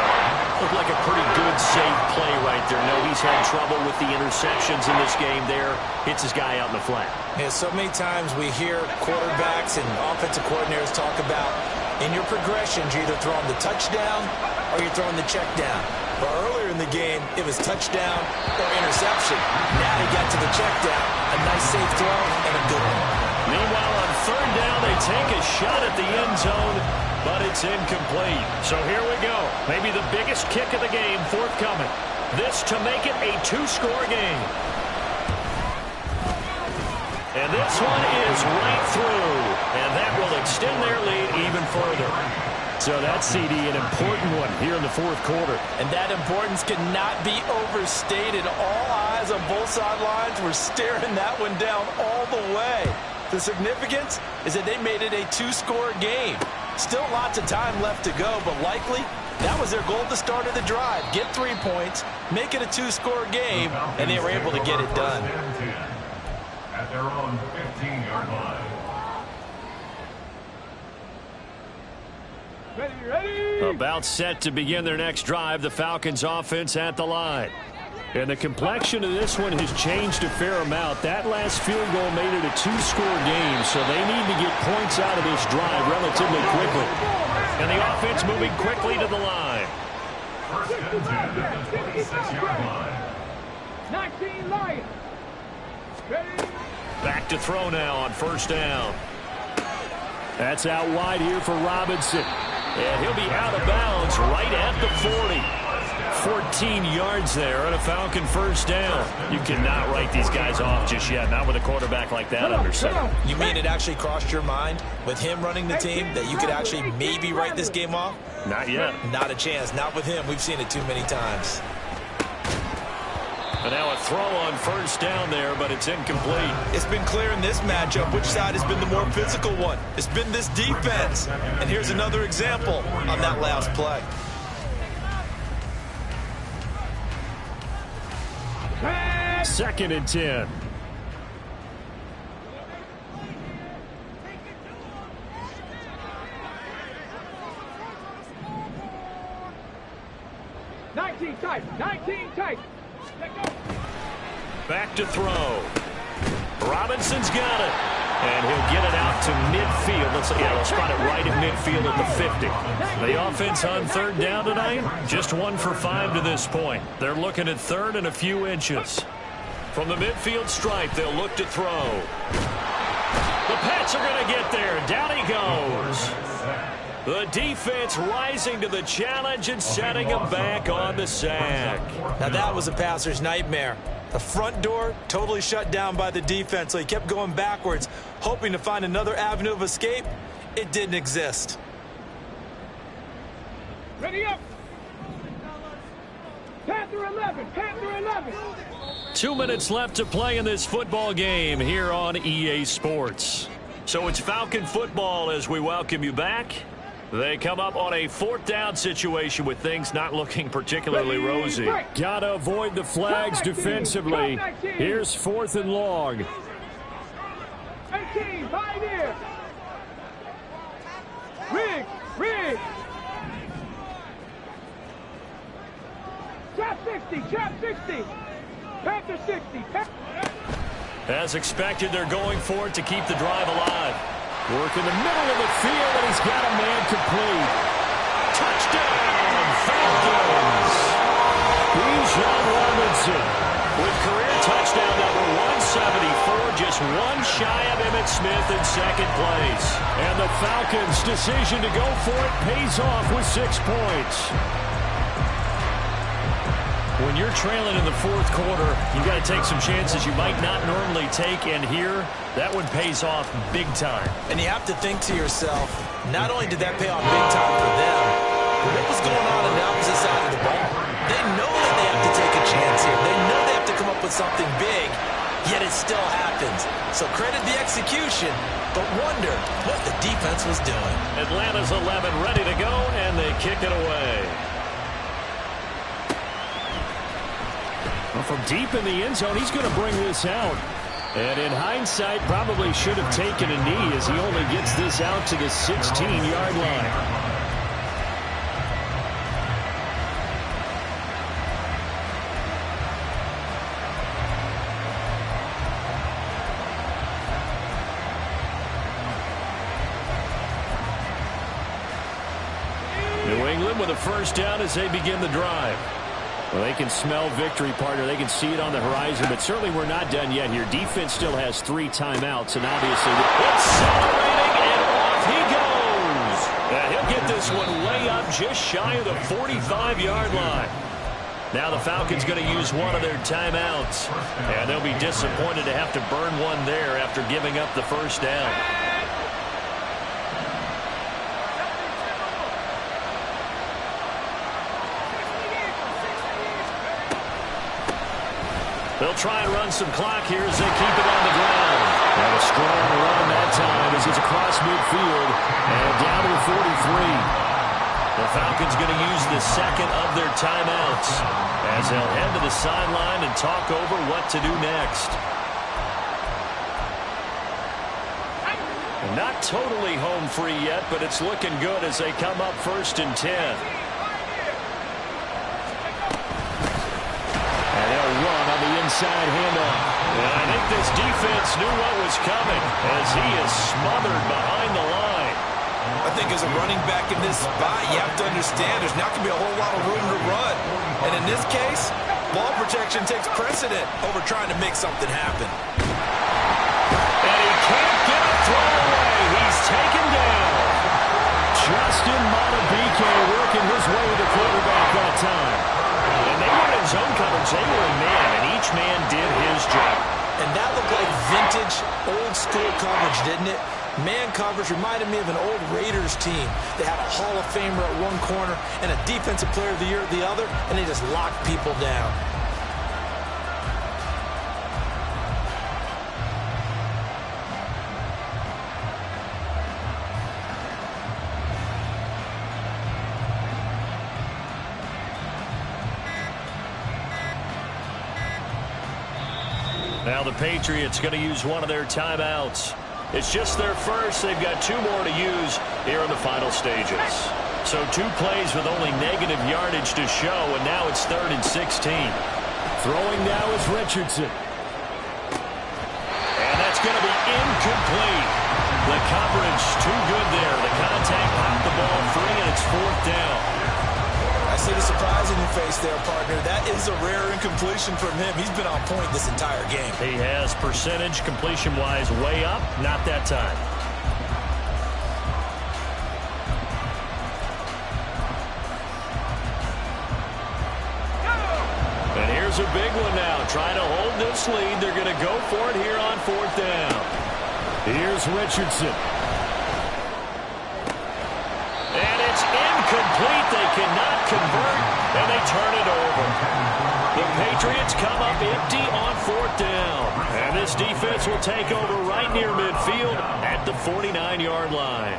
Looked like a pretty good, safe play right there. No, he's had trouble with the interceptions in this game there. Hits his guy out in the flat. Yeah, so many times we hear quarterbacks and offensive coordinators talk about in your progressions, you're either throwing the touchdown or you're throwing the check down. But earlier in the game, it was touchdown or interception. Now he got to the check down. A nice safe throw and a good one. Meanwhile, on 3rd down, they take a shot at the end zone, but it's incomplete. So here we go. Maybe the biggest kick of the game forthcoming. This to make it a 2-score game. And this one is right through. And that will extend their lead even further. So that's, CD, an important one here in the fourth quarter. And that importance cannot be overstated. All eyes on both sidelines were staring that one down all the way. The significance is that they made it a 2-score game. Still lots of time left to go, but likely that was their goal at the start of the drive. Get 3 points, make it a 2-score game, and they were able to get it done. At their own 15-yard line. Ready. About set to begin their next drive, the Falcons offense at the line. And the complexion of this one has changed a fair amount. That last field goal made it a 2-score game, so they need to get points out of this drive relatively quickly. And the offense moving quickly to the line. 1st and 10 at the 26-yard line. 19 Lions. Ready. Back to throw now on 1st down. That's out wide here for Robinson. And he'll be out of bounds right at the 40. 14 yards there on a Falcon 1st down. You cannot write these guys off just yet, not with a quarterback like that under center. You mean it actually crossed your mind with him running the team that you could actually maybe write this game off? Not yet. Not a chance. Not with him. We've seen it too many times. And now a throw on 1st down there, but it's incomplete. It's been clear in this matchup which side has been the more physical one. It's been this defense. And here's another example on that last play. Second and 10. Nineteen tight. Back to throw. Robinson's got it. And he'll get it out to midfield. Let's spot it right at midfield at the 50. The offense on 3rd down tonight, just 1 for 5 to this point. They're looking at 3rd and a few inches. From the midfield stripe, they'll look to throw. The Pats are going to get there. Down he goes. The defense rising to the challenge and setting him back on the sack. Now that was a passer's nightmare. The front door totally shut down by the defense, so he kept going backwards, hoping to find another avenue of escape. It didn't exist. Ready up. Panther 11. Panther 11. 2 minutes left to play in this football game here on EA Sports. So it's Falcon football as we welcome you back. They come up on a 4th down situation with things not looking particularly rosy. Gotta avoid the flags defensively. Here's 4th and long. 14, Pioneer. Rig. Trap 60. Panther 60. As expected, they're going for it to keep the drive alive. Work in the middle of the field, and he's got a man complete. Touchdown, Falcons! Bijan Robinson with career touchdown number 174, just one shy of Emmitt Smith in second place. And the Falcons' decision to go for it pays off with 6 points. When you're trailing in the fourth quarter, you got to take some chances you might not normally take, and here, that one pays off big time. And you have to think to yourself, not only did that pay off big time for them, but what was going on the opposite side of the ball? They know that they have to take a chance here. They know they have to come up with something big, yet it still happens. So credit the execution, but wonder what the defense was doing. Atlanta's 11 ready to go, and they kick it away. Well, from deep in the end zone, he's going to bring this out. And in hindsight, probably should have taken a knee as he only gets this out to the 16-yard line. New England with a first down as they begin the drive. Well, they can smell victory, partner. They can see it on the horizon, but certainly we're not done yet here. Defense still has 3 timeouts, and obviously accelerating, and off he goes. And he'll get this one way up just shy of the 45-yard line. Now the Falcons going to use one of their timeouts, and they'll be disappointed to have to burn one there after giving up the first down. They'll try and run some clock here as they keep it on the ground. And a strong run that time as he's across midfield and down to the 43. The Falcons going to use the second of their timeouts as they'll head to the sideline and talk over what to do next. Not totally home free yet, but it's looking good as they come up 1st and 10. Inside handoff. And I think this defense knew what was coming as he is smothered behind the line. I think as a running back in this spot, you have to understand there's not going to be a whole lot of room to run. And in this case, ball protection takes precedent over trying to make something happen. And he can't get a throw away. He's taken down. Justin Madubuike working his way to the quarterback that time. And they were in zone coverage. They were in man, and each man did his job. And that looked like vintage, old-school coverage, didn't it? Man coverage reminded me of an old Raiders team. They had a Hall of Famer at one corner and a Defensive Player of the Year at the other, and they just locked people down. Now the Patriots going to use one of their timeouts. It's just their first. They've got 2 more to use here in the final stages. So 2 plays with only negative yardage to show, and now it's 3rd and 16. Throwing now is Richardson. And that's going to be incomplete. The coverage too good there. The contact popped the ball free, and it's 4th down. I see the surprise in your face there, partner. That is a rare incompletion from him. He's been on point this entire game. He has percentage completion-wise way up. Not that time. And here's a big one now. Trying to hold this lead. They're going to go for it here on 4th down. Here's Richardson. And it's incomplete. They cannot convert, and they turn it over. The Patriots come up empty on 4th down. And this defense will take over right near midfield at the 49-yard line.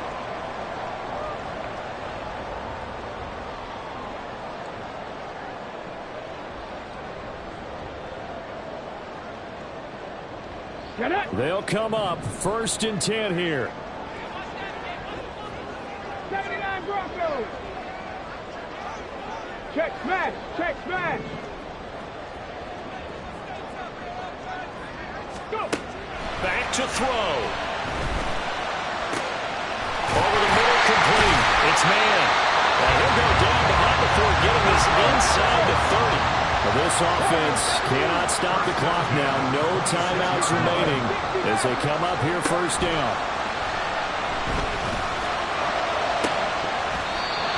They'll come up 1st and 10 here. 79 Broncos. Check smash. Check smash. Go. Back to throw. Over the middle, complete. It's man. And he'll go down behind before getting this inside the 30. Well, this offense cannot stop the clock now. No timeouts remaining as they come up here 1st down.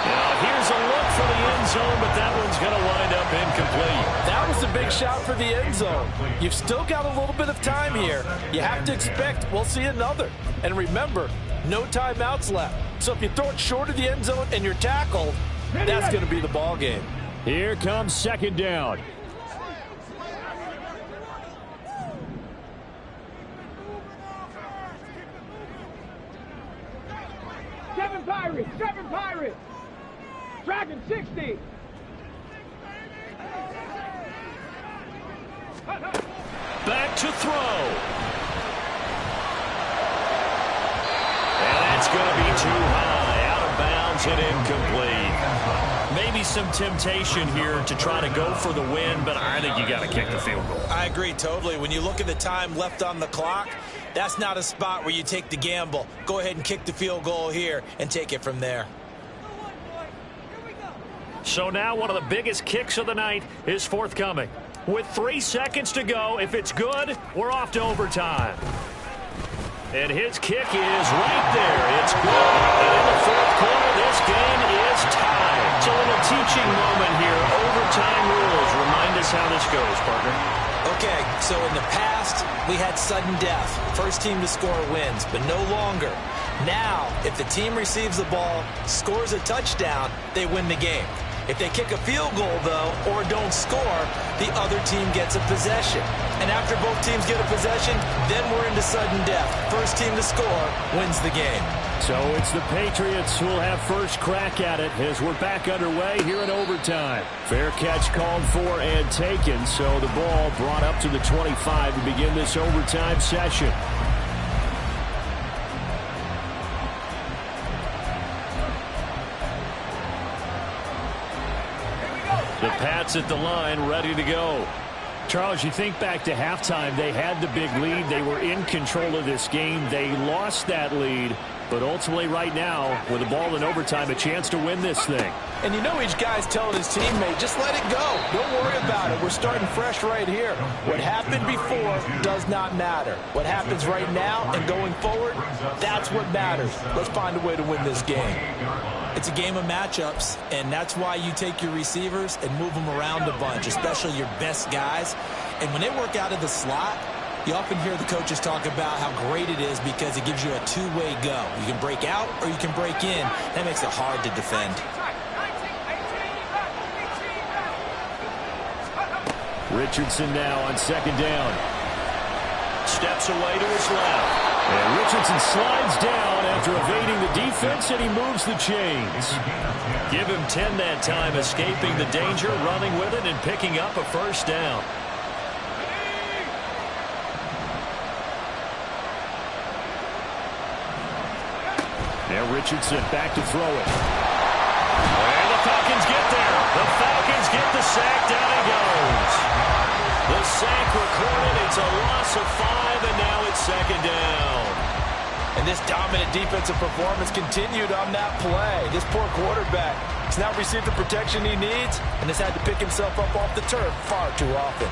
Now here's a look for the end zone, but that one's going to wind up incomplete. That was a big shot for the end zone. You've still got a little bit of time here. You have to expect we'll see another. And remember, no timeouts left. So if you throw it short of the end zone and you're tackled, that's going to be the ball game. Here comes 2nd down. Seven Pirates. Dragon 60. Back to throw. And that's going to be too high. Out of bounds and incomplete. Maybe some temptation here to try to go for the win, but I think you got to kick the field goal. I agree totally. When you look at the time left on the clock, that's not a spot where you take the gamble. Go ahead and kick the field goal here and take it from there. So now one of the biggest kicks of the night is forthcoming. With 3 seconds to go, if it's good, we're off to overtime. And his kick is right there. It's good. And in the 4th quarter, this game is tied. It's a little teaching moment here. Overtime rules. Remind us how this goes, partner. Okay, so in the past, we had sudden death. First team to score wins, but no longer. Now, if the team receives the ball, scores a touchdown, they win the game. If they kick a field goal, though, or don't score, the other team gets a possession. And after both teams get a possession, then we're into sudden death. First team to score wins the game. So it's the Patriots who will have first crack at it as we're back underway here in overtime. Fair catch called for and taken, so the ball brought up to the 25 to begin this overtime session. The Pats at the line, ready to go. Charles, you think back to halftime, they had the big lead. They were in control of this game. They lost that lead, but ultimately right now, with the ball in overtime, a chance to win this thing. And you know each guy's telling his teammate, just let it go. Don't worry about it. We're starting fresh right here. What happened before does not matter. What happens right now and going forward, that's what matters. Let's find a way to win this game. It's a game of matchups, and that's why you take your receivers and move them around a bunch, especially your best guys. And when they work out of the slot, you often hear the coaches talk about how great it is because it gives you a two-way go. You can break out or you can break in. That makes it hard to defend. Richardson now on 2nd down. Steps away to his left. And Richardson slides down after evading the defense, and he moves the chains. Give him 10 that time, escaping the danger, running with it, and picking up a first down. Now Richardson back to throw it. And the Falcons get there. The Falcons get the sack. Down he goes. The sack recorded. It's a loss of 5, and now it's 2nd down. And this dominant defensive performance continued on that play. This poor quarterback has now received the protection he needs and has had to pick himself up off the turf far too often.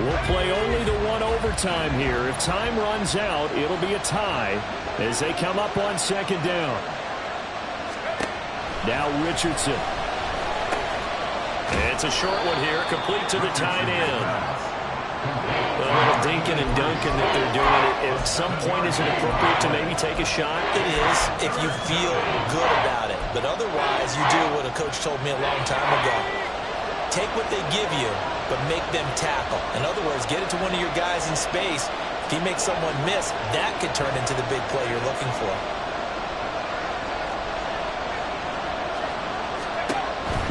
We'll play only the one overtime here. If time runs out, it'll be a tie as they come up on 2nd down. Now Richardson. It's a short one here, complete to the tight end. A little dinking and dunking that they're doing. At some point, is it appropriate to maybe take a shot? It is if you feel good about it. But otherwise, you do what a coach told me a long time ago. Take what they give you, but make them tackle. In other words, get it to one of your guys in space. If he makes someone miss, that could turn into the big play you're looking for.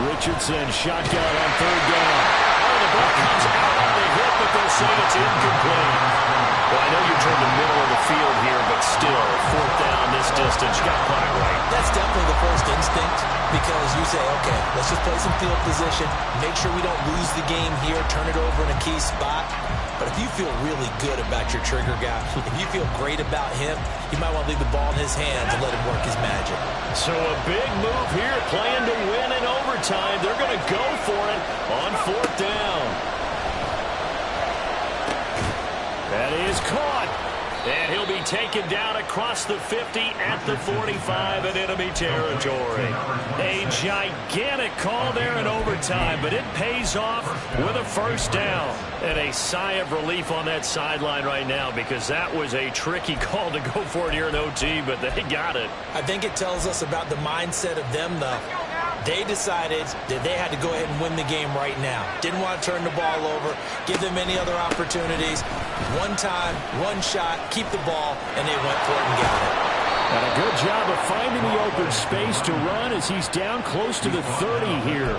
Richardson shotgun on 3rd down. Oh, the ball comes out on the hit, but they'll say it's incomplete. Well, know you're toward the middle of the field here, but still, fourth down this distance. You got to play it right. That's definitely the first instinct because you say, okay, let's just play some field position, make sure we don't lose the game here, turn it over in a key spot. But if you feel really good about your trigger guy, if you feel great about him, you might want to leave the ball in his hands and let him work his magic. So a big move here, playing to win in overtime. They're going to go for it on fourth down. That is caught. And he'll be taken down across the 50 at the 45 in enemy territory. A gigantic call there in overtime, but it pays off with a first down. And a sigh of relief on that sideline right now because that was a tricky call to go for it here in OT, but they got it. I think it tells us about the mindset of them, though. They decided that they had to go ahead and win the game right now. Didn't want to turn the ball over, give them any other opportunities. One time, one shot, keep the ball, and they went for it and got it. And a good job of finding the open space to run as he's down close to the 30 here.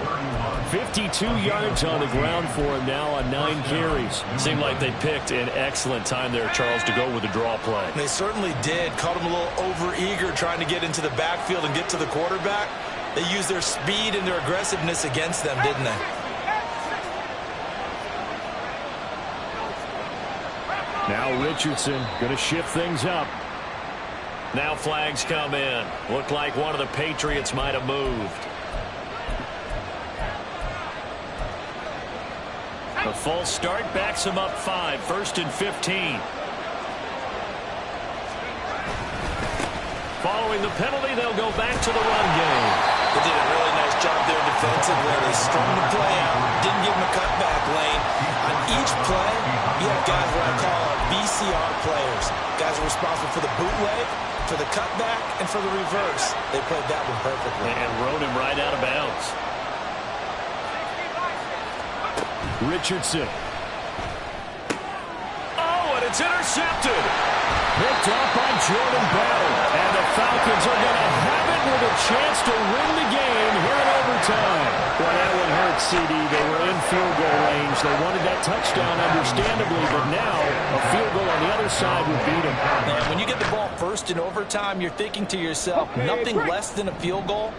52 yards on the ground for him now on 9 carries. Seemed like they picked an excellent time there, Charles, to go with the draw play. They certainly did. Caught him a little over-eager trying to get into the backfield and get to the quarterback. They used their speed and their aggressiveness against them, didn't they? Now Richardson going to shift things up. Now flags come in. Looked like one of the Patriots might have moved. The false start backs him up 5, 1st and 15. Following the penalty, they'll go back to the run game. They did a really nice job there defensively. They strung the play out, didn't give him a cutback lane. On each play, you have guys what I call VCR players. Guys are responsible for the bootleg, for the cutback, and for the reverse. They played that one perfectly. And rode him right out of bounds. Richardson. Oh, and it's intercepted. Picked up by Jordan Bell. And the Falcons are going to have it with a chance to win the game here in overtime. Well, that one hurt, CD. They were in field goal range. They wanted that touchdown, understandably, but now a field goal on the other side would beat them. Man, when you get the ball first in overtime, you're thinking to yourself, nothing less than a field goal,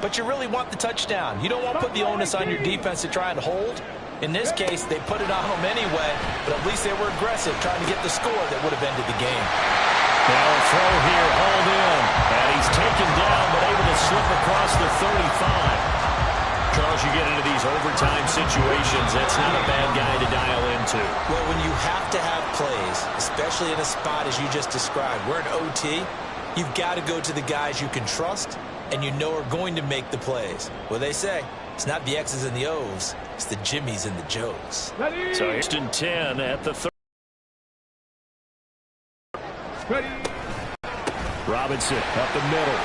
but you really want the touchdown. You don't want to put the onus on your defense to try and hold. In this case, they put it on them anyway, but at least they were aggressive, trying to get the score that would have ended the game. Now a throw here, hauled in, and he's taken down, but able to slip across the 35. Charles, you get into these overtime situations, that's not a bad guy to dial into. Well, when you have to have plays, especially in a spot as you just described, we're in OT, you've got to go to the guys you can trust and you know are going to make the plays. Well, they say, it's not the X's and the O's, it's the Jimmies and the Joes. So Houston 10 at the 30. Robinson up the middle.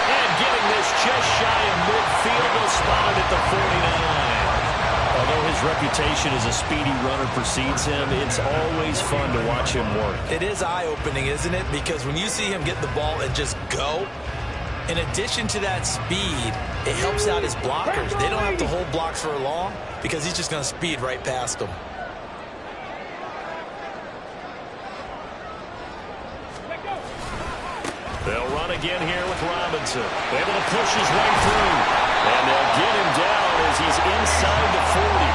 And getting this just shy of midfield, they'll spot it at the 49. Although his reputation as a speedy runner precedes him, it's always fun to watch him work. It is eye-opening, isn't it? Because when you see him get the ball and just go, in addition to that speed, it helps out his blockers. They don't have to hold blocks for long because he's just going to speed right past them. They'll run again here with Robinson. Able to push his way through. And they'll get him down as he's inside the 40.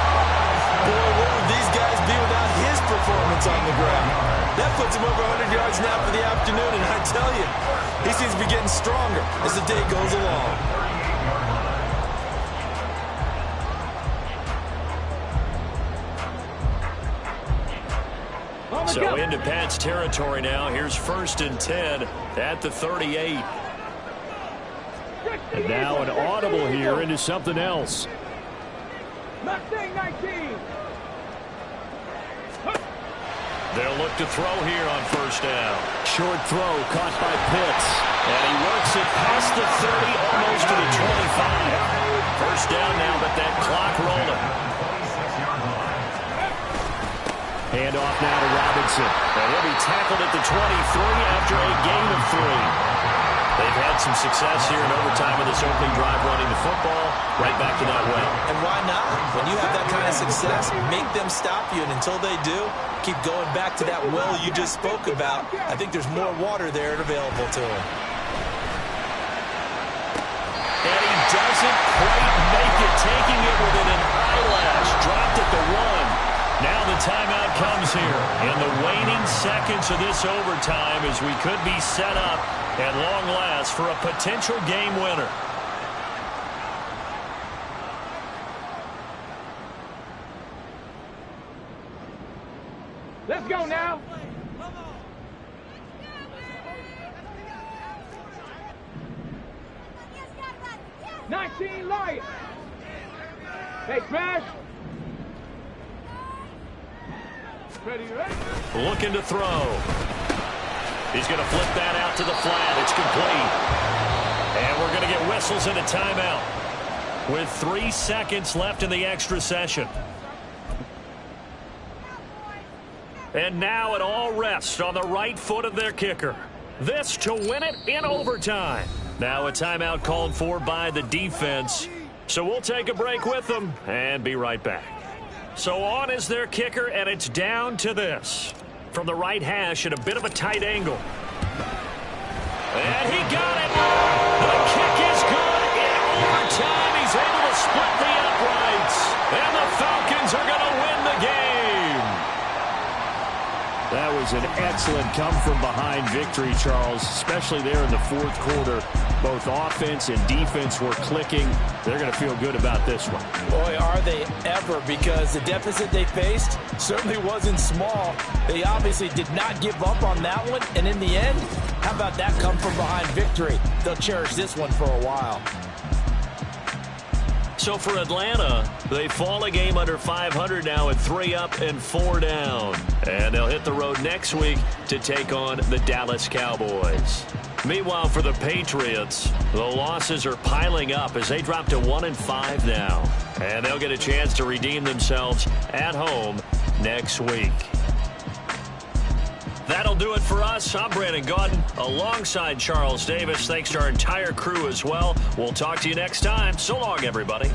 Boy, what would these guys be without his performance on the ground? That puts him over 100 yards now for the afternoon, and I tell you, he seems to be getting stronger as the day goes along. So into Pat's territory now. Here's 1st and 10 at the 38. And now an audible here into something else. Mustang 19. They'll look to throw here on 1st down. Short throw caught by Pitts. And he works it past the 30, almost to the 25. 1st down now, but that clock rolling. Hand off now to Robinson. And he'll be tackled at the 23 after a gain of 3. They've had some success here in overtime with this opening drive running the football right back to that well. And why not? When you have that kind of success, make them stop you. And until they do, keep going back to that well you just spoke about. I think there's more water there available to them. And he doesn't quite make it, taking it within an eyelash. Dropped at the 1. Now the timeout comes here in the waning seconds of this overtime as we could be set up at long last for a potential game winner. Let's go now. Nineteen light. Hey, Crash. Ready, ready? Looking to throw. He's going to flip that out to the flat. It's complete. And we're going to get whistles and a timeout with 3 seconds left in the extra session. And now it all rests on the right foot of their kicker. This to win it in overtime. Now a timeout called for by the defense. So we'll take a break with them and be right back. So on is their kicker, and it's down to this. From the right hash at a bit of a tight angle. And he got it. The kick is good in overtime. He's able to split the uprights. And the Falcons are going to win the game. That was an excellent come-from-behind victory, Charles, especially there in the fourth quarter. Both offense and defense were clicking. They're going to feel good about this one. Boy, are they ever, because the deficit they faced certainly wasn't small. They obviously did not give up on that one, and in the end, how about that come-from-behind victory? They'll cherish this one for a while. So for Atlanta, they fall a game under 500 now at 3 up and 4 down. And they'll hit the road next week to take on the Dallas Cowboys. Meanwhile, for the Patriots, the losses are piling up as they drop to 1-5 now. And they'll get a chance to redeem themselves at home next week. That'll do it for us. I'm Brandon Gaudin alongside Charles Davis. Thanks to our entire crew as well. We'll talk to you next time. So long, everybody.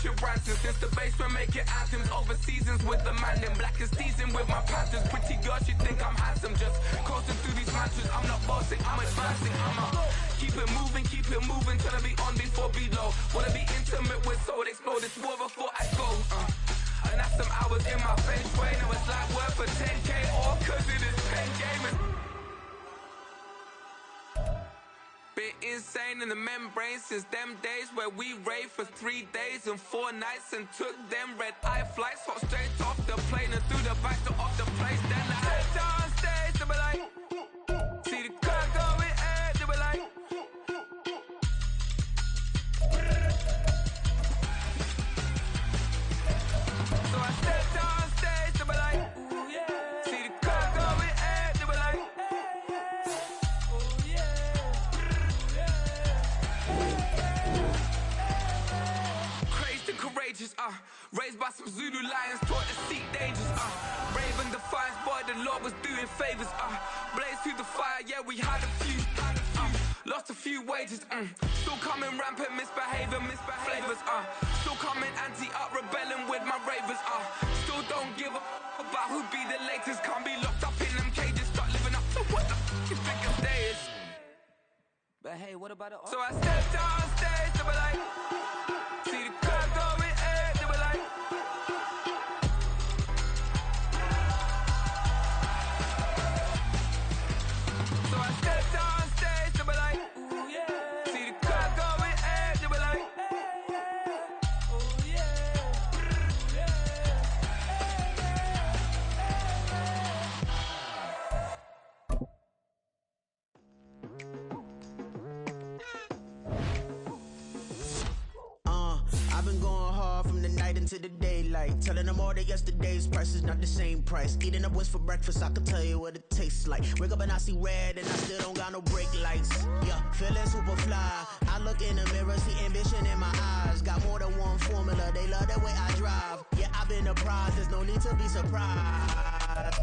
shit ranting. Since the basement making anthems over seasons with the man in black is teasing with my patterns. Pretty girl, she think I'm handsome. Just coasting through these mantras. I'm not bossing, I'm advancing. Keep it moving till I be on before below. Wanna be intimate with soul, explode this war before I go. And that's some hours in my feng shui. Now it's like work for 10K, all cause it is pen gaming. Been insane in the membrane since them days where we raved for 3 days and 4 nights and took them red-eye flights, hot straight off the plane and through the back door of the place. Then I head down stage, they be like, see the crowd going air, they be like, so I step down stage, they be like, ooh yeah, see the crowd going air, they be like, courageous, raised by some Zulu lions, taught to seek dangers, Raven defiance, boy, the Lord was doing favors, blaze through the fire, yeah, we had a few, lost a few wages, still coming rampant, misbehaving, flavors, still coming anti-up, rebelling with my ravers, still don't give a about who be the latest, can't be locked up in them cages, start living up to what the is biggest day is. But hey, what about it all? So I stepped on stage, they were like, see the crowd going air, they were like, so I stepped on stage, they were like, ooh yeah, see the crowd going air, they were like, oh yeah, I've been going hard from the night into the daylight, telling them all that yesterday's price is not the same price. Eating up what's for breakfast, I can tell you what it tastes like. Wake up and I see red and I still don't got no brake lights. Yeah, feeling super fly. I look in the mirror, see ambition in my eyes. Got more than one formula, they love the way I drive. Yeah, I've been a prize, there's no need to be surprised.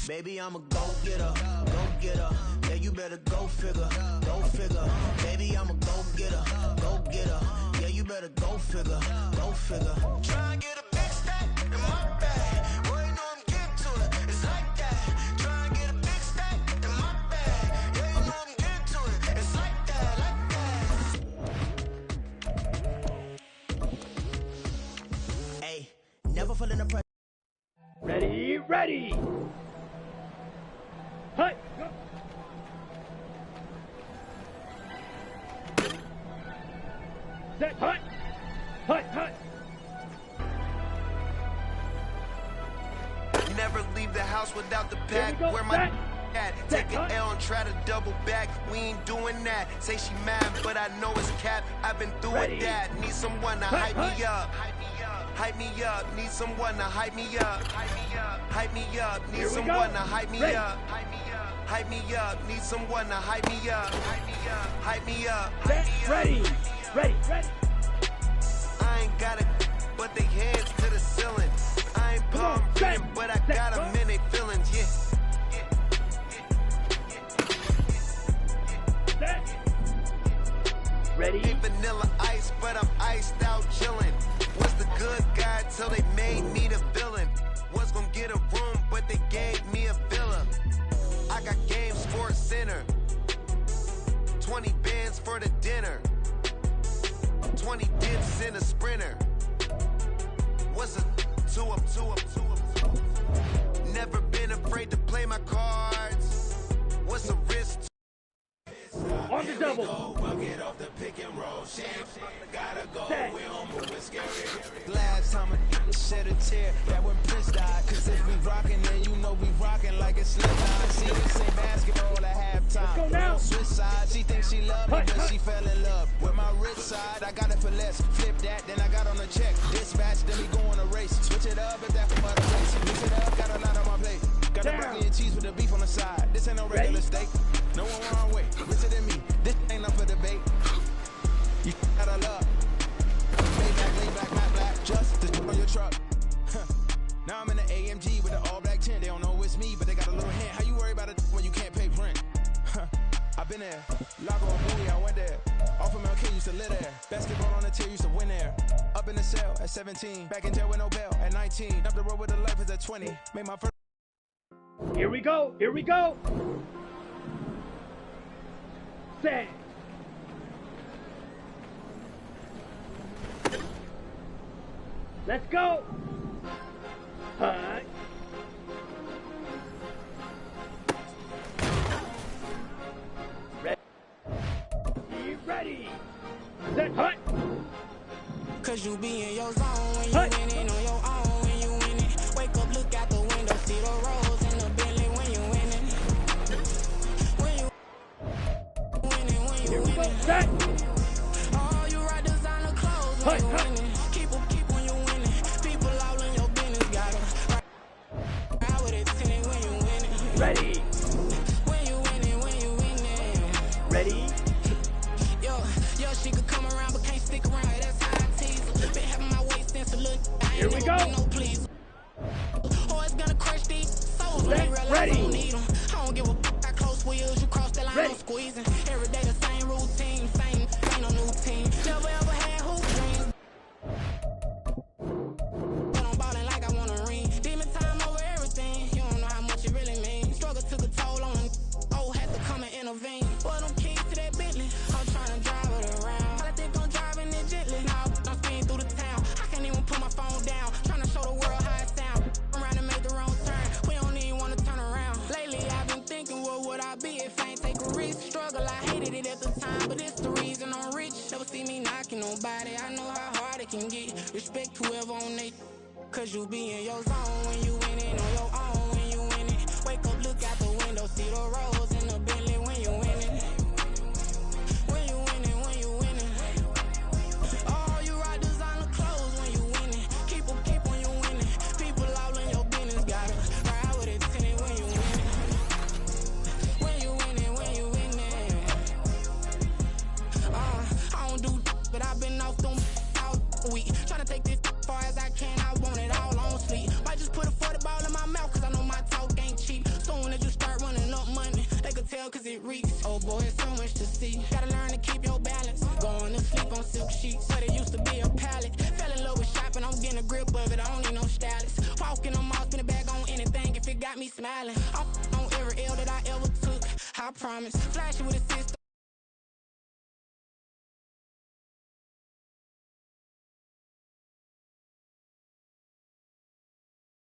Baby, I'm a go-getter, go-getter. Yeah, you better go figure, go figure. Baby, I'm a go-getter, go-getter. Yeah, you better go figure, go figure. Try and get a big stack in my bag. Boy, you know I'm getting to it, it's like that. Try and get a big stack in my bag. Yeah, you know I'm getting to it, it's like that, like that. Hey, never feel in the pressure. Ready. Hut! Set! Hut! Never leave the house without the pack. Where my at? Take an L and try to double back. We ain't doing that. Say she mad, but I know it's cap. I've been through with that. Need someone to hype me up. Hype me up. Need someone to hype me up. Hype me up. Need someone to hype me up. Hype me up. Need someone to hype me up. Hype me up. Ready. I ain't got it, but they hands to the ceiling. I ain't palm reading, but I got them in they feelings, yeah. Ready? Ain't vanilla ice, but I'm iced out chillin'. Was the good guy till they made me the villain. Was gonna get a room, but they gave me a villa. I got game Sports Center. 20 bands for the dinner. 20 dips in a sprinter. What's a 2 up? Never been afraid to play my cards. What's a risk? On the double. We'll get off the pick and roll. Gotta go. We don't move it scary. Last time I shed a tear, that when Prince died. Cause if we rockin', then you know we rockin' like it's Slim Nine. See, this ain't basketball at halftime. Let's go now. Switch side, she thinks she love me, but she fell in love. With my rich side, I got it for less. Flip that, then I got on a check. Dispatch, then we go on a race. Switch it up if that for other place. Mix it up, got a lot on my plate. Got the broccoli and cheese with the beef on the side. This ain't no regular steak. No one wrong way. Richer than me. This ain't up for debate. You gotta love. Lay back, matte black. Just to on your truck. Now I'm in the AMG with the all black tint. They don't know it's me, but they got a little hint. How you worry about it when you can't pay rent? I've been there. Lago and Bowie, I went there. Off of Mel King used to live there. Basketball on the tier, used to win there. Up in the cell at 17. Back in jail with no bail at 19. Up the road with the life is at 20. Made my first. Here we go. Here we go. Set. Let's go. Hut. Ready. Set. Hut. Cause you be in your zone when you winning on your own when you winning. Wake up, look out the window, see the rose in the Bentley when you winning. When you winning. Set. All you ride designer clothes when you winning. Keep when you winning. People all in your business gotta ride with it tinted when you winning. Ready. When you winning. Ready. Yo, she could come around but can't stick around. That's how I tease her. Been having my waist since a little. Here we go. No please. Oh, it's gonna crush these souls when they realize Ready. I don't need them. I don't give a how close wheels. You cross the line, Ready. I'm squeezing. Every day the same routine, ain't no new team. Never ever had hoop dreams. But I'm ballin' like I want a ring. Demon time over everything. You don't know how much it really means. Struggle took a toll on them. Oh, had to come and intervene. Boy, them keys to that Bentley. I'm trying to drive it around. I think I'm driving it gently. Now I'm speeding through the town. I can't even put my phone down. Trying to show the world how it sound. Around and make the wrong turn. We don't even want to turn around. Lately, I've been thinking, what would I be if I ain't take a risk? Struggle, I hated it at the time, but it's the reason I'm rich. Never see me knocking nobody. I know how hard it can get. Respect whoever on they. Cause you be in your zone when you winning on your own when you winning. Wake up, look out the window, see the rose in the Bentley when you winning. When you winning. Oh, you ride designer clothes when you winning. Keep when you winning. People all in your business gotta ride with it tinted when you winning. When you winning. I don't do but I've been off them all week. Tryna take this far as I can, I want it all on sleep. Might just put a 40 ball in my mouth, cause I know my talk ain't cheap. Soon as you start running up money, they could tell cause it reeks. Oh boy, it's so much to see. Gotta learn to keep your balance. Going to sleep on silk sheets, so they used to be a pallet. Fell in love with shopping, I'm getting a grip of it, I don't need no stylist. Walking them off, spin a bag on anything if it got me smiling. I'm on every L that I ever took, I promise. Flashy with a sister.